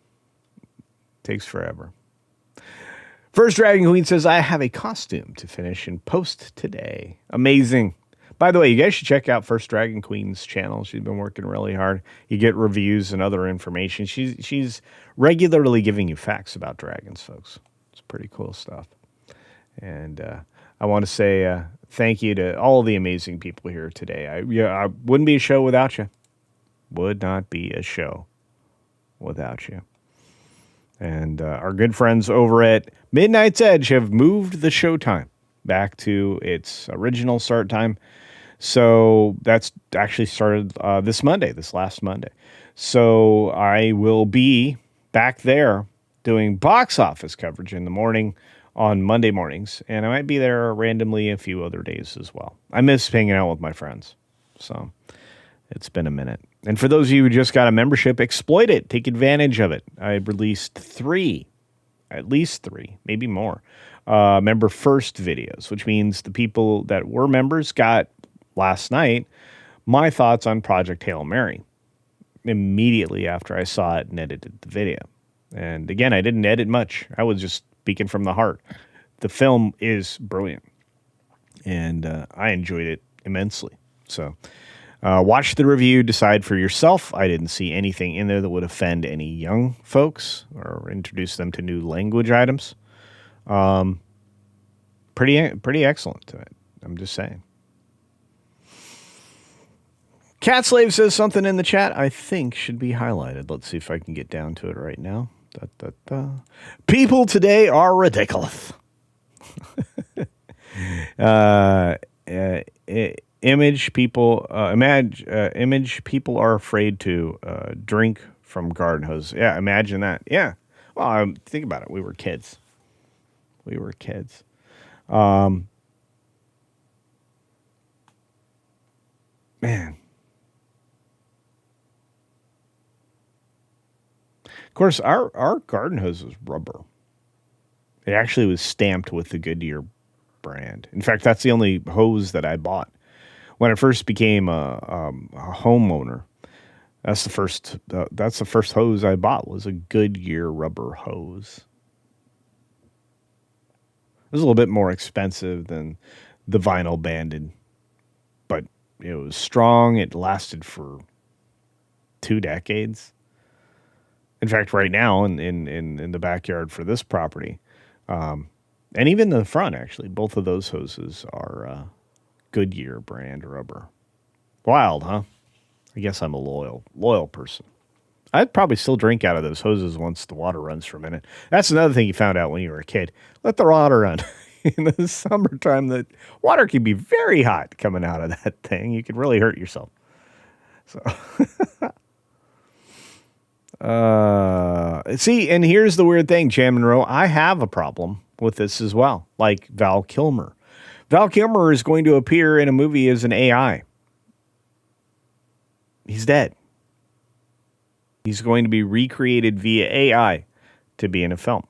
Takes forever. First Dragon Queen says, I have a costume to finish and post today. Amazing. By the way, you guys should check out First Dragon Queen's channel. She's been working really hard. You get reviews and other information. She's regularly giving you facts about dragons, folks. It's pretty cool stuff. And I want to say thank you to all of the amazing people here today. I wouldn't be a show without you. Would not be a show without you. And our good friends over at Midnight's Edge have moved the showtime back to its original start time, So that's actually started this last Monday. So I will be back there doing box office coverage in the morning on Monday mornings, and I might be there randomly a few other days as well. I miss hanging out with my friends. So it's been a minute. And for those of you who just got a membership, exploit it. Take advantage of it. I released at least three, maybe more, member first videos, which means the people that were members got last night my thoughts on Project Hail Mary immediately after I saw it and edited the video. And again, I didn't edit much. I was just speaking from the heart. The film is brilliant, and I enjoyed it immensely. So watch the review, decide for yourself. I didn't see anything in there that would offend any young folks or introduce them to new language items. Pretty excellent to it. I'm just saying. Cat Slave says something in the chat I think should be highlighted. Let's see if I can get down to it right now. People today are ridiculous. Image people are afraid to drink from garden hose. Yeah, imagine that. Yeah. Well, think about it. We were kids. Man. Of course, our garden hose was rubber. It actually was stamped with the Goodyear brand. In fact, that's the only hose that I bought. When I first became a homeowner, that's the first hose I bought was a Goodyear rubber hose. It was a little bit more expensive than the vinyl banded, but it was strong. It lasted for 2 decades. In fact, right now in the backyard for this property, and even the front, actually, both of those hoses are Goodyear brand rubber. Wild, huh? I guess I'm a loyal person. I'd probably still drink out of those hoses once the water runs for a minute. That's another thing you found out when you were a kid. Let the water run. In the summertime, the water can be very hot coming out of that thing. You could really hurt yourself. So, see, and here's the weird thing, Jam Monroe. I have a problem with this as well, like Val Kilmer. Val Kilmer is going to appear in a movie as an AI. He's dead. He's going to be recreated via AI to be in a film.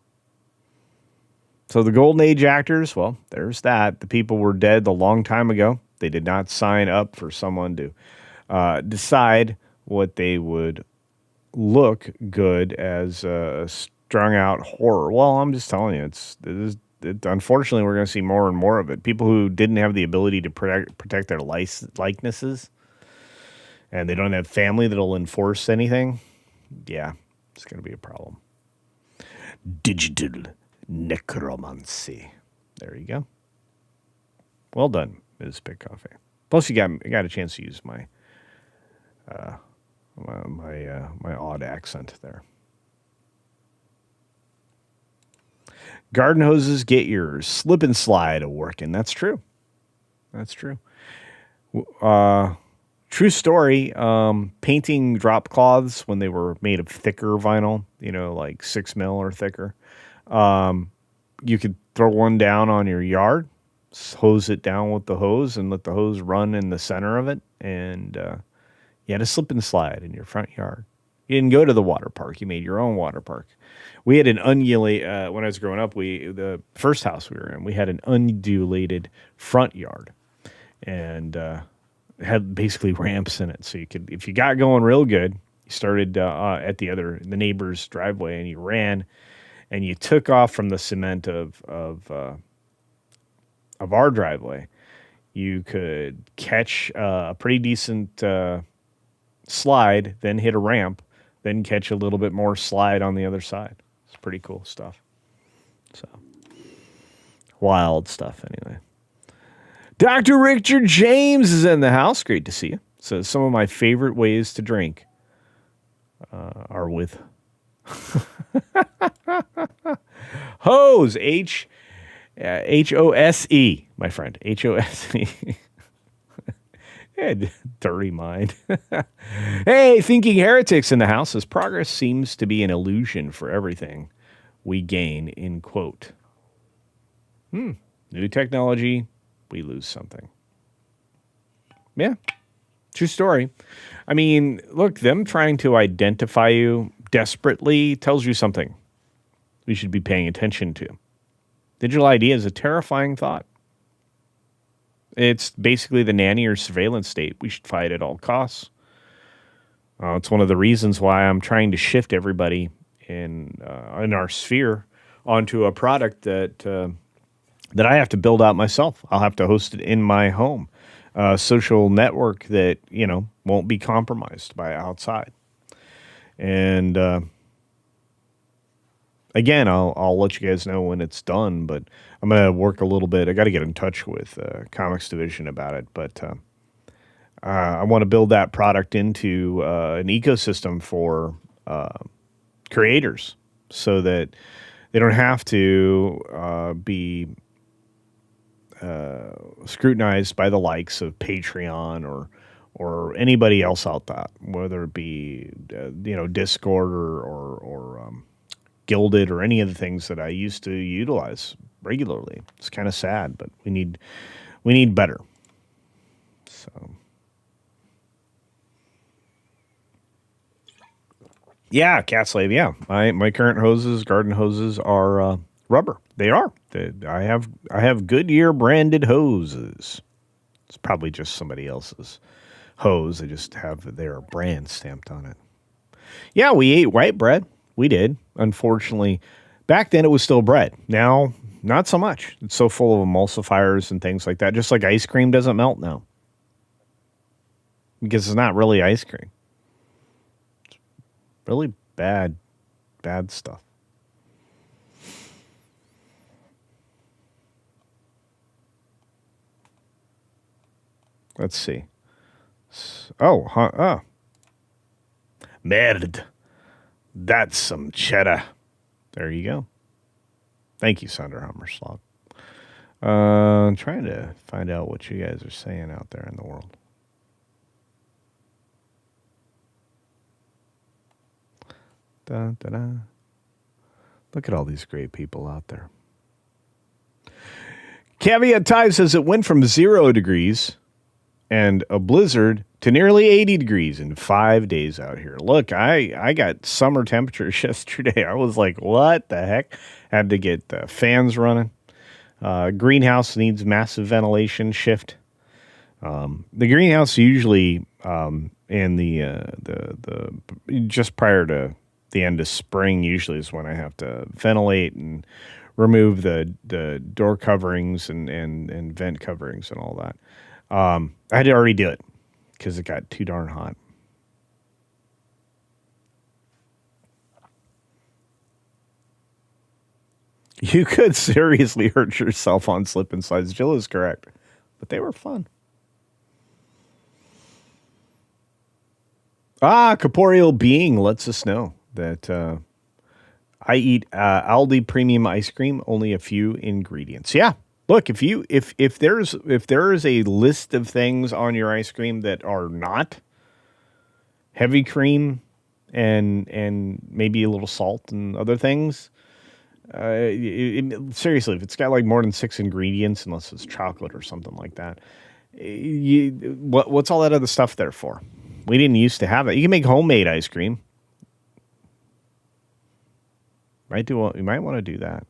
So the Golden Age actors, well, there's that. The people were dead a long time ago. They did not sign up for someone to decide what they would look good as a strung out horror. Well, I'm just telling you, unfortunately, we're going to see more and more of it. People who didn't have the ability to protect their likenesses, and they don't have family that'll enforce anything. Yeah, it's going to be a problem. Digital necromancy. There you go. Well done, Ms. Pick Coffee. Plus, you got a chance to use my odd accent there. Garden hoses get your slip and slide a working. That's true. True story. Painting drop cloths when they were made of thicker vinyl, like 6 mil or thicker. You could throw one down on your yard, hose it down with the hose, and let the hose run in the center of it. And you had a slip and slide in your front yard. You didn't go to the water park. You made your own water park. We had an undulated, when I was growing up, the first house we were in, we had an undulated front yard. And had basically ramps in it. So you could, if you got going real good, you started at the neighbor's driveway and you ran and you took off from the cement of our driveway. You could catch a pretty decent slide, then hit a ramp, then catch a little bit more slide on the other side. It's pretty cool stuff. So wild stuff anyway. Dr. Richard James is in the house. Great to see you. So some of my favorite ways to drink are with hose. H-O-S-E, my friend. H-O-S-E. Yeah, dirty mind. Hey, thinking heretics in the house as progress seems to be an illusion for everything we gain, in quote. New technology, we lose something. Yeah, true story. I mean, look, them trying to identify you desperately tells you something we should be paying attention to. Digital ID is a terrifying thought. It's basically the nanny or surveillance state we should fight at all costs. It's one of the reasons why I'm trying to shift everybody in our sphere onto a product that I have to build out myself. I'll have to host it in my home, a social network that won't be compromised by outside. And again, I'll let you guys know when it's done, but I'm gonna work a little bit. I got to get in touch with comics division about it, but I want to build that product into an ecosystem for creators, so that they don't have to be scrutinized by the likes of Patreon or anybody else out there, whether it be Discord or Gilded or any of the things that I used to utilize regularly. It's kind of sad, but we need better. So yeah, cat slave. Yeah, my current hoses, garden hoses, are rubber. They are. I have Goodyear branded hoses. It's probably just somebody else's hose. They just have their brand stamped on it. Yeah, we ate white bread. We did. Unfortunately, back then it was still bread. Now, not so much. It's so full of emulsifiers and things like that. Just like ice cream doesn't melt now, because it's not really ice cream. Really bad stuff. Let's see. Oh. Merde. That's some cheddar. There you go. Thank you, Sandra Hammerslag. I'm trying to find out what you guys are saying out there in the world. Da, da, da. Look at all these great people out there. Caveat Time says it went from 0 degrees and a blizzard to nearly 80 degrees in 5 days out here. Look, I got summer temperatures yesterday. I was like, what the heck? Had to get the fans running. Greenhouse needs massive ventilation shift. The greenhouse usually in the just prior to the end of spring usually is when I have to ventilate and remove the door coverings and vent coverings and all that. I had to already do it because it got too darn hot. You could seriously hurt yourself on slip and slides. Jill is correct, but they were fun. Corporeal Being lets us know that I eat Aldi premium ice cream, only a few ingredients. Yeah. Look, if there is a list of things on your ice cream that are not heavy cream and maybe a little salt and other things, seriously, if it's got like more than 6 ingredients, unless it's chocolate or something like that, what's all that other stuff there for? We didn't used to have it. You can make homemade ice cream. You might want to do that.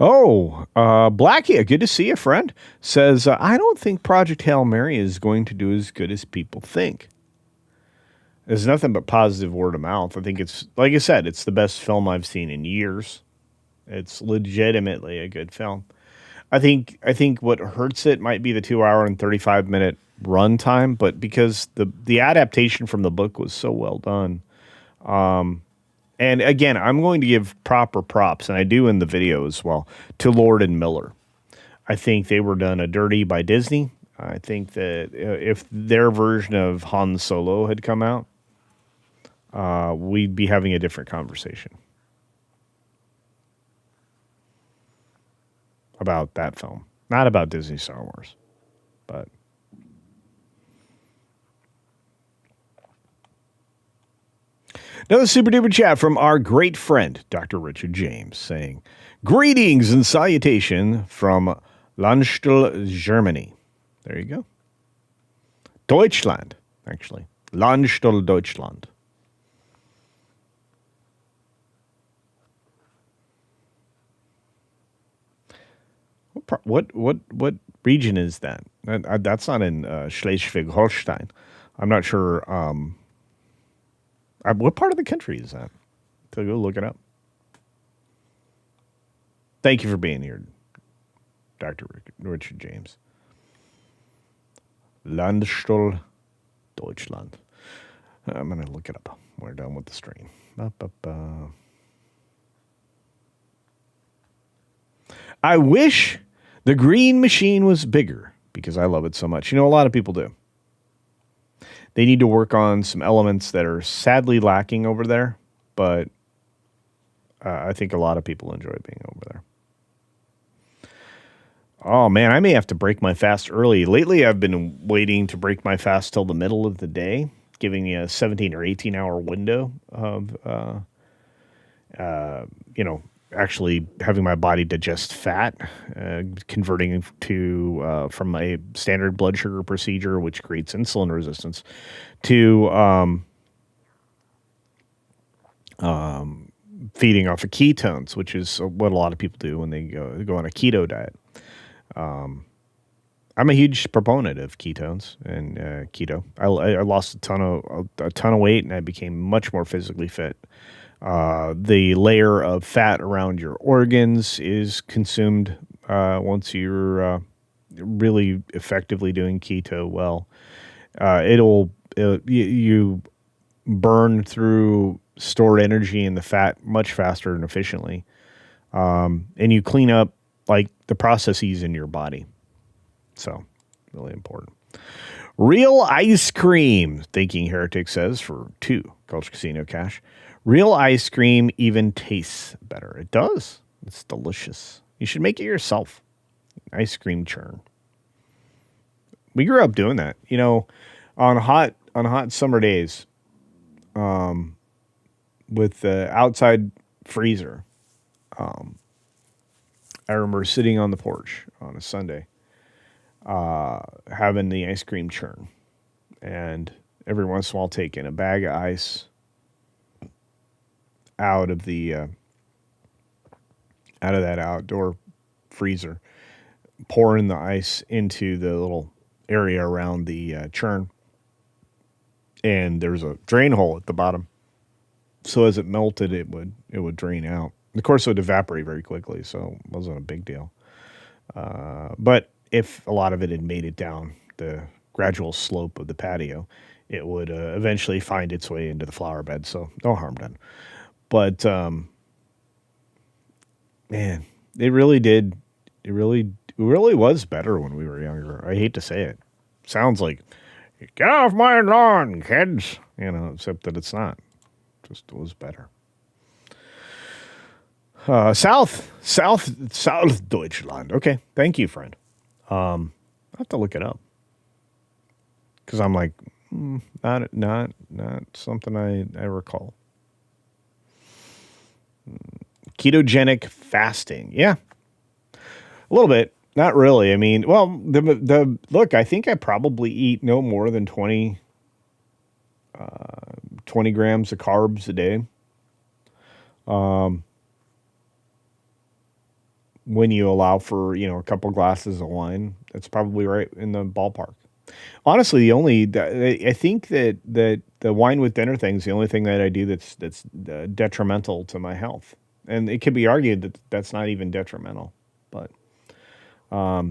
Oh, Blackie, good to see you, friend. Says, I don't think Project Hail Mary is going to do as good as people think. There's nothing but positive word of mouth. I think it's, like I said, it's the best film I've seen in years. It's legitimately a good film. I think what hurts it might be the 2 hour and 35 minute runtime, but because the adaptation from the book was so well done. And again, I'm going to give proper props, and I do in the video as well, to Lord and Miller. I think they were done a dirty by Disney. I think that if their version of Han Solo had come out, we'd be having a different conversation about that film. Not about Disney Star Wars, but another super duper chat from our great friend, Dr. Richard James, saying, greetings and salutation from Landstuhl, Germany. There you go. Deutschland, actually. Landstuhl, Deutschland. What region is that? That's not in Schleswig-Holstein. I'm not sure. What part of the country is that? To go look it up. Thank you for being here, Dr. Richard James. Landstuhl, Deutschland. I'm going to look it up. We're done with the stream. I wish the green machine was bigger because I love it so much. You know, a lot of people do. They need to work on some elements that are sadly lacking over there, but I think a lot of people enjoy being over there. Oh, man, I may have to break my fast early. Lately, I've been waiting to break my fast till the middle of the day, giving me a 17 or 18-hour window of, actually having my body digest fat, converting to from a standard blood sugar procedure, which creates insulin resistance, to feeding off of ketones, which is what a lot of people do when they go on a keto diet. I'm a huge proponent of ketones and keto. I lost a ton of weight, and I became much more physically fit. The layer of fat around your organs is consumed once you're really effectively doing keto well. You burn through stored energy in the fat much faster and efficiently, and you clean up like the processes in your body. So, really important. Real ice cream, Thinking Heretic says for 2 Culture Casino cash. Real ice cream even tastes better. It does. It's delicious. You should make it yourself. Ice cream churn. We grew up doing that. You know, on hot summer days, with the outside freezer. I remember sitting on the porch on a Sunday, having the ice cream churn, and every once in a while taking a bag of ice out of that outdoor freezer, pouring the ice into the little area around the churn, and there's a drain hole at the bottom. So as it melted, it would drain out. Of course, it would evaporate very quickly, so it wasn't a big deal. But if a lot of it had made it down the gradual slope of the patio, it would eventually find its way into the flower bed, so no harm done. But, man, it really did. It really was better when we were younger. I hate to say it. Sounds like, get off my lawn, kids. You know, except that it's not. Just was better. South Deutschland. Okay, thank you, friend. I have to look it up because I'm like, not something I recall. Ketogenic fasting, yeah, a little bit. Not really. I mean, well, the look. I think I probably eat no more than 20 grams of carbs a day. When you allow for, a couple glasses of wine, that's probably right in the ballpark. Honestly, I think that the wine with dinner thing is the only thing that I do that's detrimental to my health. And it could be argued that that's not even detrimental, but I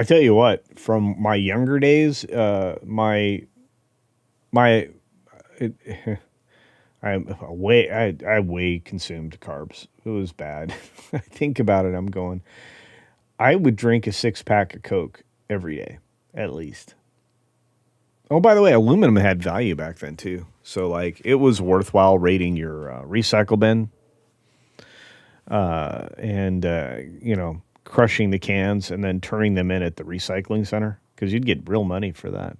tell you what, from my younger days, I way consumed carbs. It was bad. I think about it, I'm going, I would drink a 6 pack of Coke every day, at least. Oh, by the way, aluminum had value back then too. So like it was worthwhile raiding your recycle bin and crushing the cans and then turning them in at the recycling center because you'd get real money for that.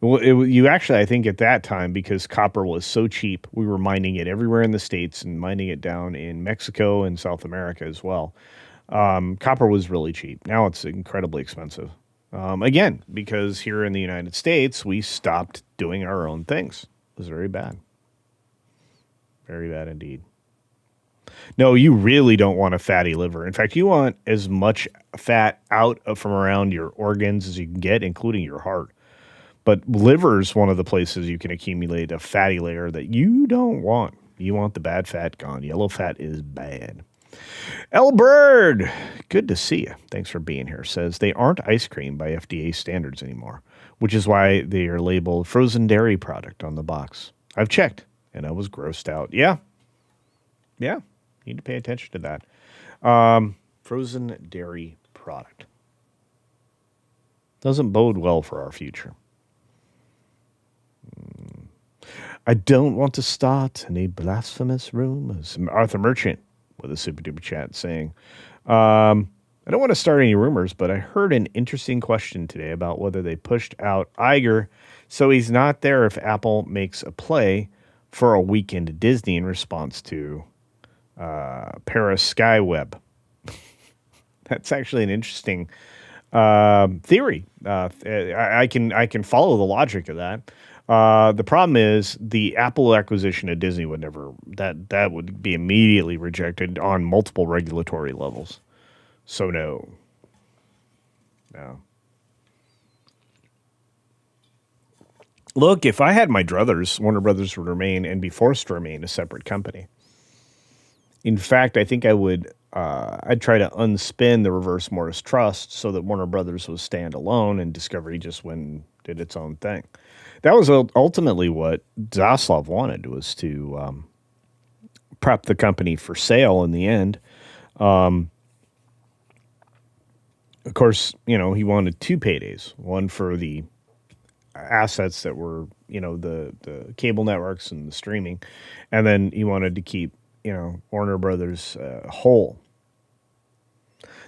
Well, you actually, I think at that time, because copper was so cheap, we were mining it everywhere in the States and mining it down in Mexico and South America as well. Copper was really cheap. Now it's incredibly expensive. Again, because here in the United States, we stopped doing our own things. It was very bad. Very bad indeed. No, you really don't want a fatty liver. In fact, you want as much fat out from around your organs as you can get, including your heart. But liver is one of the places you can accumulate a fatty layer that you don't want. You want the bad fat gone. Yellow fat is bad. L. Bird, good to see you. Thanks for being here. Says they aren't ice cream by FDA standards anymore, which is why they are labeled frozen dairy product on the box. I've checked, and I was grossed out. Yeah. Need to pay attention to that. Frozen dairy product. Doesn't bode well for our future. I don't want to start any blasphemous rumors. Arthur Merchant with a super duper chat saying, I don't want to start any rumors, but I heard an interesting question today about whether they pushed out Iger so he's not there if Apple makes a play for a weekend at Disney in response to Paris Skyweb. That's actually an interesting theory. I can follow the logic of that. The problem is the Apple acquisition of Disney would never that would be immediately rejected on multiple regulatory levels. So no. Look, if I had my druthers, Warner Brothers would remain and be forced to remain a separate company. In fact, I think I would. I'd try to unspin the reverse Morris Trust so that Warner Brothers was standalone and Discovery just went and did its own thing. That was ultimately what Zaslav wanted, was to prep the company for sale in the end. Of course, he wanted two paydays, one for the assets that were, the cable networks and the streaming, and then he wanted to keep, Warner Brothers whole.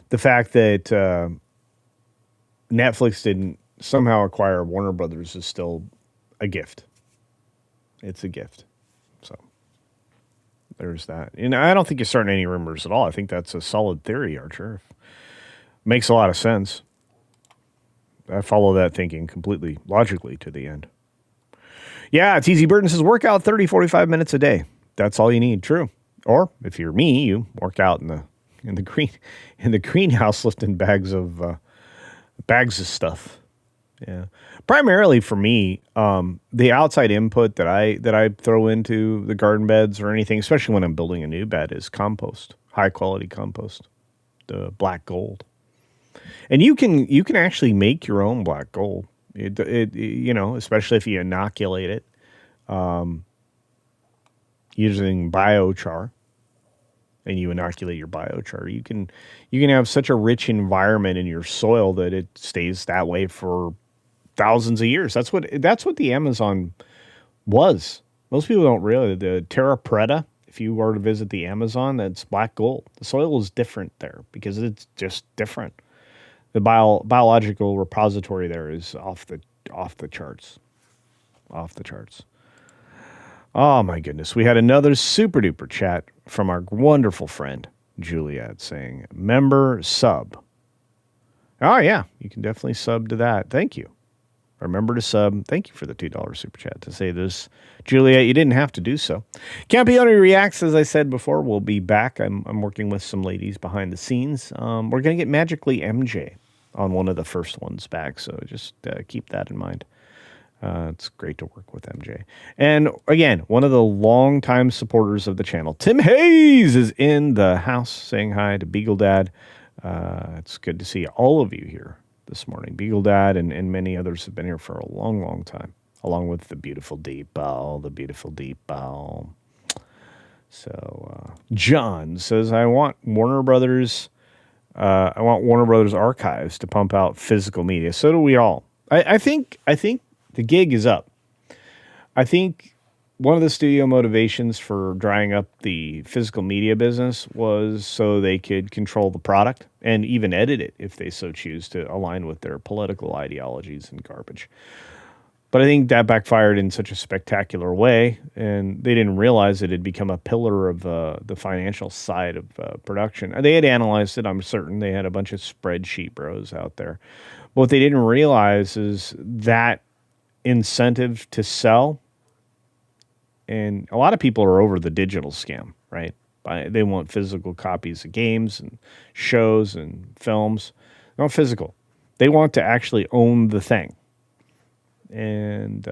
The fact that Netflix didn't somehow acquire Warner Brothers is still a gift. It's a gift. So there's that. And I don't think you're starting any rumors at all. I think that's a solid theory, Archer. Makes a lot of sense. I follow that thinking completely logically to the end. Yeah, it's Easy Burton says work out 30, 45 minutes a day. That's all you need. True. Or if you're me, you work out in the greenhouse lifting bags of stuff. Yeah. Primarily for me, the outside input that I throw into the garden beds or anything, especially when I'm building a new bed, is compost, high quality compost, the black gold. And you can actually make your own black gold. Especially if you inoculate it using biochar, and you inoculate your biochar. You can have such a rich environment in your soil that it stays that way for thousands of years. That's what the Amazon was. Most people don't realize the terra preta. If you were to visit the Amazon, that's black gold. The soil is different there because it's just different. The biological repository there is off the charts. Off the charts. Oh my goodness. We had another super duper chat from our wonderful friend Juliet saying, member sub. Oh yeah, you can definitely sub to that. Thank you. Remember to sub. Thank you for the $2 super chat to say this. Juliet, you didn't have to do so. Campione Reacts, as I said before, will be back. I'm working with some ladies behind the scenes. We're going to get Magically MJ on one of the first ones back, so just keep that in mind. It's great to work with MJ. And again, one of the longtime supporters of the channel, Tim Hayes, is in the house saying hi to Beagle Dad. It's good to see all of you here this morning. Beagle Dad and many others have been here for a long, long time. along with the beautiful deep bow, the beautiful deep bow. So John says, I want Warner Brothers Archives to pump out physical media. So do we all. I think the gig is up. I think one of the studio motivations for drying up the physical media business was so they could control the product and even edit it if they so choose to align with their political ideologies and garbage. But I think that backfired in such a spectacular way, and they didn't realize it had become a pillar of the financial side of production. They had analyzed it, I'm certain. They had a bunch of spreadsheet bros out there. But what they didn't realize is that incentive to sell, and a lot of people are over the digital scam, right? They want physical copies of games and shows and films. Not physical. They want to actually own the thing. And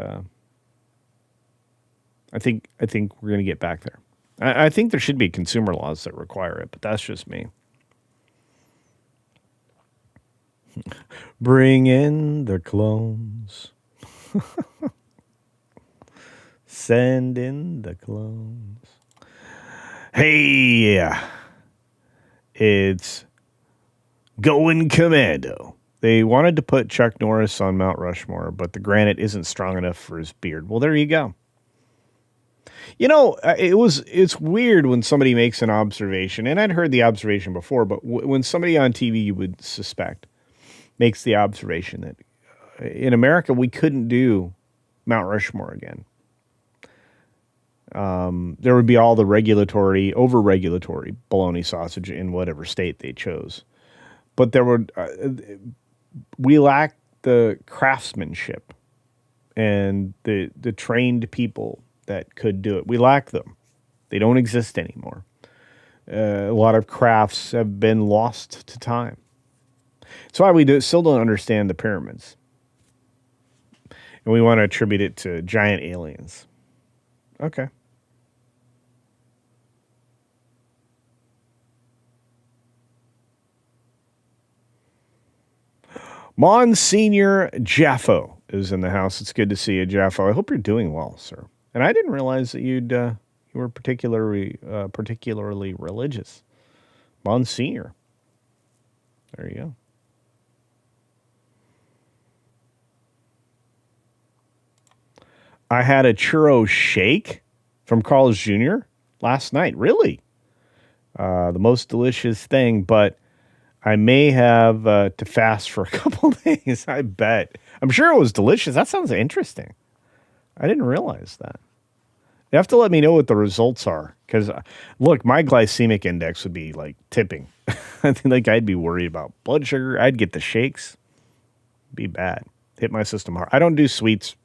I think we're going to get back there. I think there should be consumer laws that require it, but that's just me. Bring in the clones. Send in the clones. Hey, it's going commando. They wanted to put Chuck Norris on Mount Rushmore, but the granite isn't strong enough for his beard. Well, there you go. You know, it's weird when somebody makes an observation, and I'd heard the observation before, but when somebody on TV you would suspect makes the observation that in America we couldn't do Mount Rushmore again. There would be all the over-regulatory bologna sausage in whatever state they chose. But we lack the craftsmanship and the trained people that could do it. We lack them. They don't exist anymore. A lot of crafts have been lost to time. That's why we still don't understand the pyramids. And we want to attribute it to giant aliens. Okay. Monsignor Jaffo is in the house. It's good to see you, Jaffo. I hope you're doing well, sir. And I didn't realize that you were particularly religious. Monsignor. There you go. I had a churro shake from Carl's Jr. last night. Really? The most delicious thing, but I may have to fast for a couple days, I bet. I'm sure it was delicious. That sounds interesting. I didn't realize that. You have to let me know what the results are. Because, look, my glycemic index would be, like, tipping. I think like I'd be worried about blood sugar. I'd get the shakes. Be bad. Hit my system hard. I don't do sweets.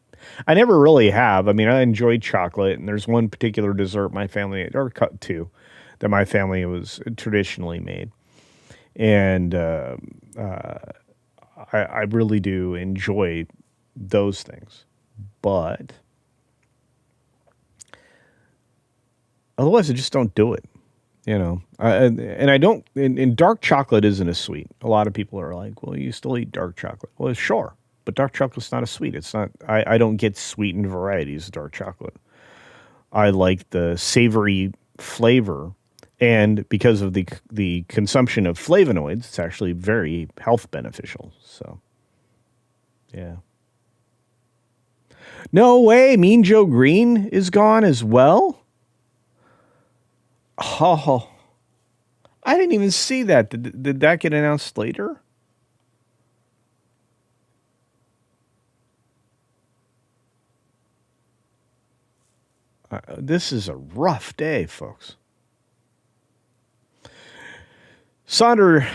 I never really have. I mean, I enjoy chocolate, and there's one particular dessert my family, or two, that my family was traditionally made. And I really do enjoy those things. But otherwise, I just don't do it. You know, and I don't, and dark chocolate isn't a sweet. A lot of people are like, well, you still eat dark chocolate. Well, sure. But dark chocolate's not a sweet. It's not, I don't get sweetened varieties of dark chocolate. I like the savory flavor. And because of the consumption of flavonoids, it's actually very health beneficial. So, yeah. No way. Mean Joe Green is gone as well? Oh, I didn't even see that. Did that get announced later? This is a rough day, folks. Sonder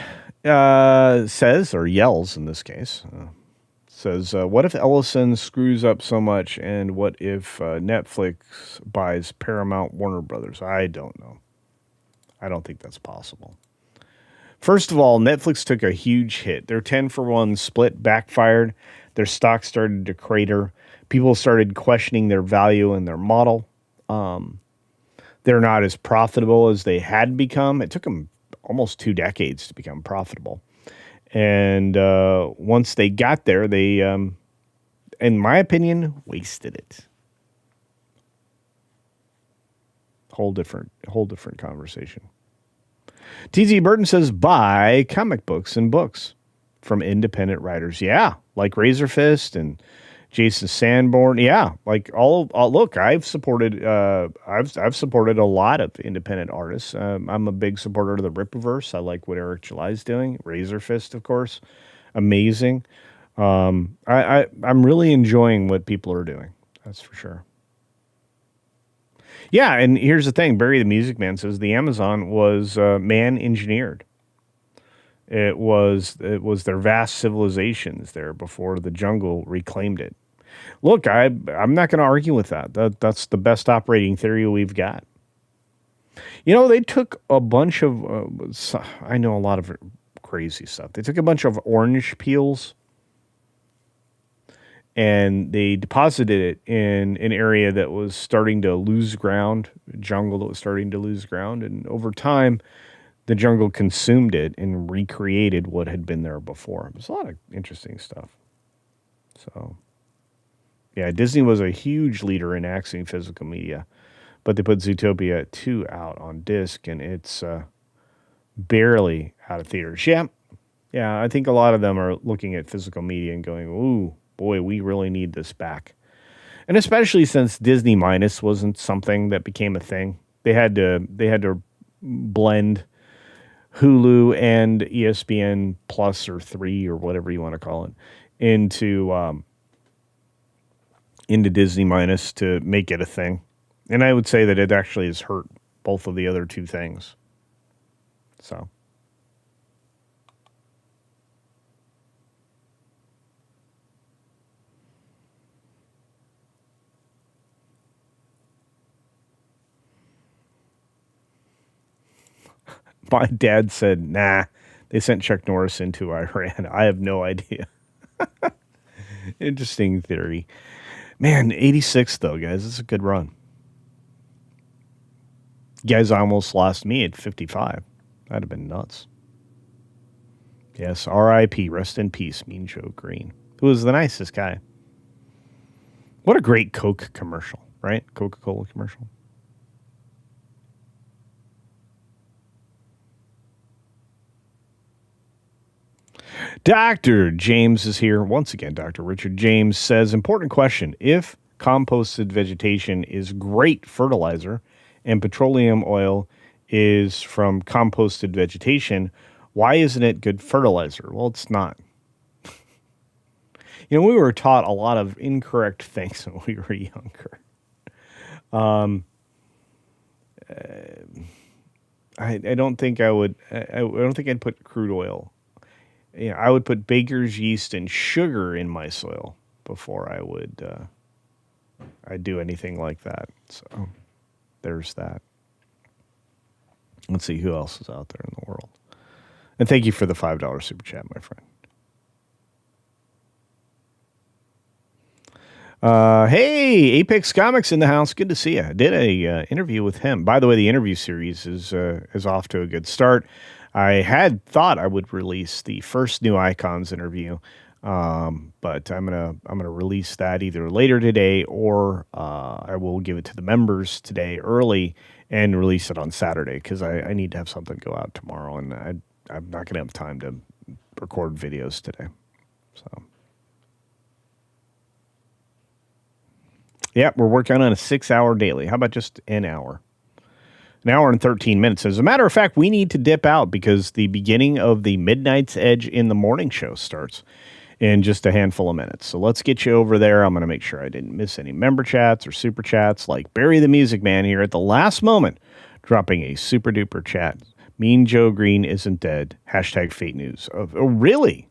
says, or yells in this case, says, what if Ellison screws up so much, and what if Netflix buys Paramount Warner Brothers? I don't know. I don't think that's possible. First of all, Netflix took a huge hit. Their 10-for-1 split backfired. Their stock started to crater. People started questioning their value and their model. They're not as profitable as they had become. It took them almost 2 decades to become profitable. And once they got there, in my opinion, wasted it. Whole different conversation. TZ Burton says buy comic books and books from independent writers. Yeah, like Razor Fist and Jason Sanborn. Yeah, like all look, I've supported a lot of independent artists. I'm a big supporter of the Rippaverse. I like what Eric July's doing. Razor Fist, of course, amazing. I'm really enjoying what people are doing. That's for sure. Yeah, and here's the thing: Barry the Music Man says the Amazon was man engineered. It was their vast civilizations there before the jungle reclaimed it. Look, I'm not going to argue with that. That's the best operating theory we've got. They took a bunch of I know a lot of crazy stuff. They took a bunch of orange peels and they deposited it in an area that was starting to lose ground, jungle that was starting to lose ground, and over time the jungle consumed it and recreated what had been there before. There's a lot of interesting stuff. So, yeah, Disney was a huge leader in accessing physical media, but they put Zootopia 2 out on disc, and it's barely out of theaters. Yeah, I think a lot of them are looking at physical media and going, ooh, boy, we really need this back. And especially since Disney Minus wasn't something that became a thing. They had to blend Hulu and ESPN Plus or 3 or whatever you want to call it into Disney Minus to make it a thing. And I would say that it actually has hurt both of the other two things. So. My dad said, nah, they sent Chuck Norris into Iran. I have no idea. Interesting theory. Man, 86, though, guys. It's a good run. You guys almost lost me at 55. That'd have been nuts. Yes, R.I.P. Rest in peace, Mean Joe Green, who was the nicest guy. What a great Coke commercial, right? Coca-Cola commercial. Dr. James is here. Once again, Dr. Richard James says, important question. If composted vegetation is great fertilizer and petroleum oil is from composted vegetation, why isn't it good fertilizer? Well, it's not. We were taught a lot of incorrect things when we were younger. I don't think I would. I don't think I'd put crude oil. I would put baker's yeast and sugar in my soil before I would I'd do anything like that. So there's that. Let's see who else is out there in the world. And thank you for the $5 super chat, my friend. Hey, Apex Comics in the house. Good to see you. I did a interview with him. By the way, the interview series is off to a good start. I had thought I would release the first New Icons interview, but I'm gonna release that either later today or I will give it to the members today early and release it on Saturday because I need to have something go out tomorrow, and I'm not gonna have time to record videos today. So. Yeah, we're working on a 6-hour daily. How about just an hour? An hour and 13 minutes. As a matter of fact, we need to dip out because the beginning of the Midnight's Edge in the morning show starts in just a handful of minutes. So let's get you over there. I'm going to make sure I didn't miss any member chats or super chats like Barry the Music Man here at the last moment, dropping a super duper chat. Mean Joe Green isn't dead. Hashtag fake news. Oh, really?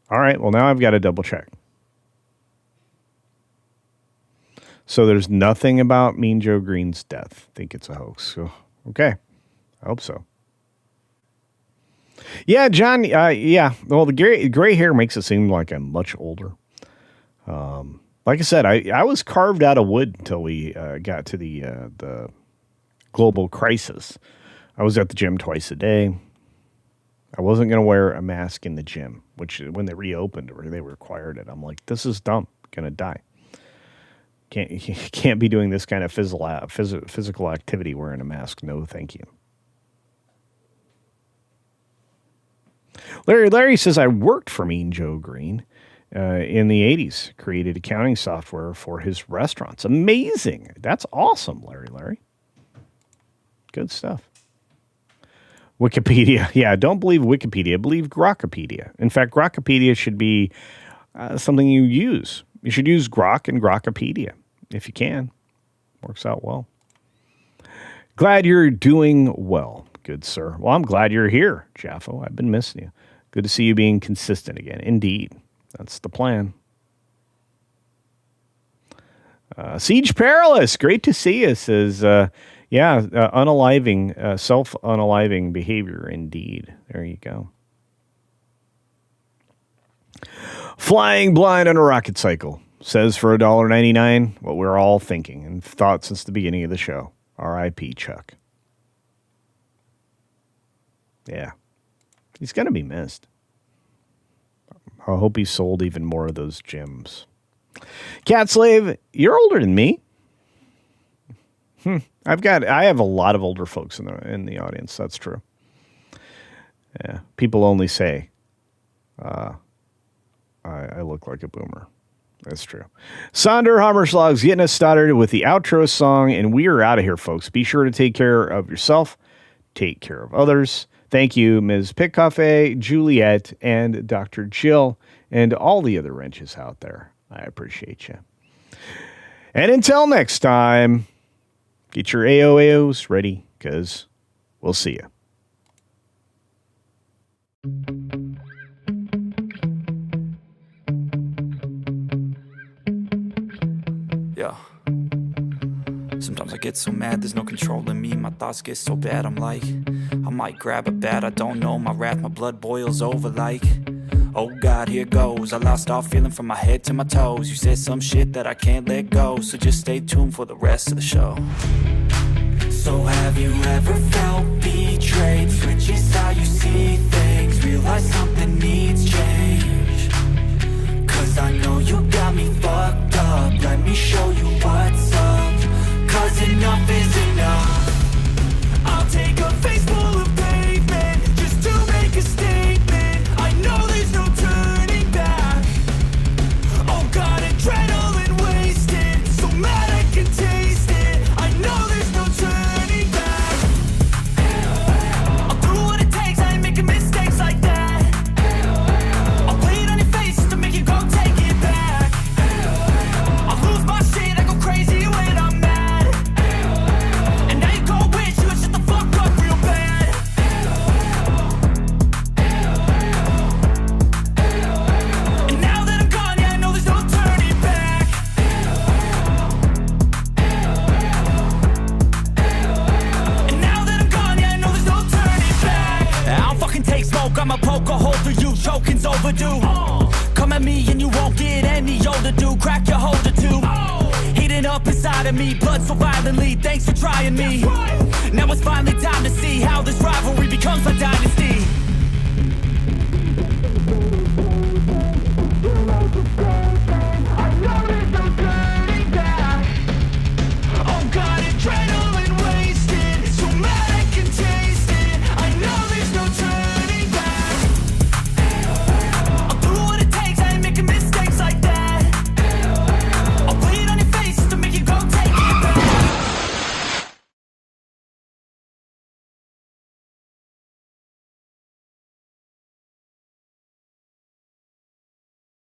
All right. Well, now I've got to double check. So there's nothing about Mean Joe Green's death. I think it's a hoax. So, okay. I hope so. Yeah, John. Yeah. Well, the gray hair makes it seem like I'm much older. Like I said, I was carved out of wood until we got to the global crisis. I was at the gym twice a day. I wasn't going to wear a mask in the gym, which when they reopened or they required it, I'm like, this is dumb. Going to die. Can't be doing this kind of physical activity wearing a mask. No, thank you. Larry says, I worked for Mean Joe Green in the 80s, created accounting software for his restaurants. Amazing. That's awesome, Larry. Good stuff. Wikipedia. Yeah, don't believe Wikipedia. Believe Grokpedia. In fact, Grokpedia should be something you use. You should use Grok and Grokpedia if you can. Works out well. Glad you're doing well, good sir. Well, I'm glad you're here, Jaffo. I've been missing you. Good to see you being consistent again. Indeed. That's the plan. Siege Perilous, great to see you, says, unaliving, self-unaliving behavior, indeed. There you go. Flying Blind on a Rocket Cycle says for $1.99 what we're all thinking and thought since the beginning of the show. R.I.P. Chuck. Yeah. He's going to be missed. I hope he sold even more of those gems. Cat Slave, you're older than me. I have a lot of older folks in the audience. That's true. Yeah. People only say, I look like a boomer. That's true. Sonder Hammerslog's getting us started with the outro song, and we are out of here, folks. Be sure to take care of yourself. Take care of others. Thank you, Ms. Pickcafe, Juliet, and Dr. Jill, and all the other wrenches out there. I appreciate you. And until next time, get your AOAOs ready, because we'll see you. Yeah. Sometimes I get so mad, there's no controlling me. My thoughts get so bad, I'm like, I might grab a bat, I don't know. My wrath, my blood boils over like, oh God, here goes. I lost all feeling from my head to my toes. You said some shit that I can't let go, so just stay tuned for the rest of the show. So have you ever felt betrayed? Switches how you see things, realize something needs change. Cause I know you got me fucked up, let me show you what's up. Cause enough is enough. I'll take a face full of pavement just to make a statement. I know there's no turning back. Oh God, adrenaline wasted, so mad I can taste it. I know there's no turning back. I'll do what it takes, I ain't making mistakes like that. I'll play it on your face to make you go take it back. I'll lose my shit, I go crazy when I'm mad. And now you go wish you would shut the fuck up real bad. And now that I'm gone, yeah, I know there's no turning back. And now that I'm gone, yeah, I know there's no turning back. I don't fucking take smoke, I'ma poke a hole through you, choking's overdue. Come at me and you won't get any older, dude. Crack your holder too. Heating up inside of me, blood so violently. Thanks for trying me. Now it's finally time to see how this rivalry becomes a dynasty.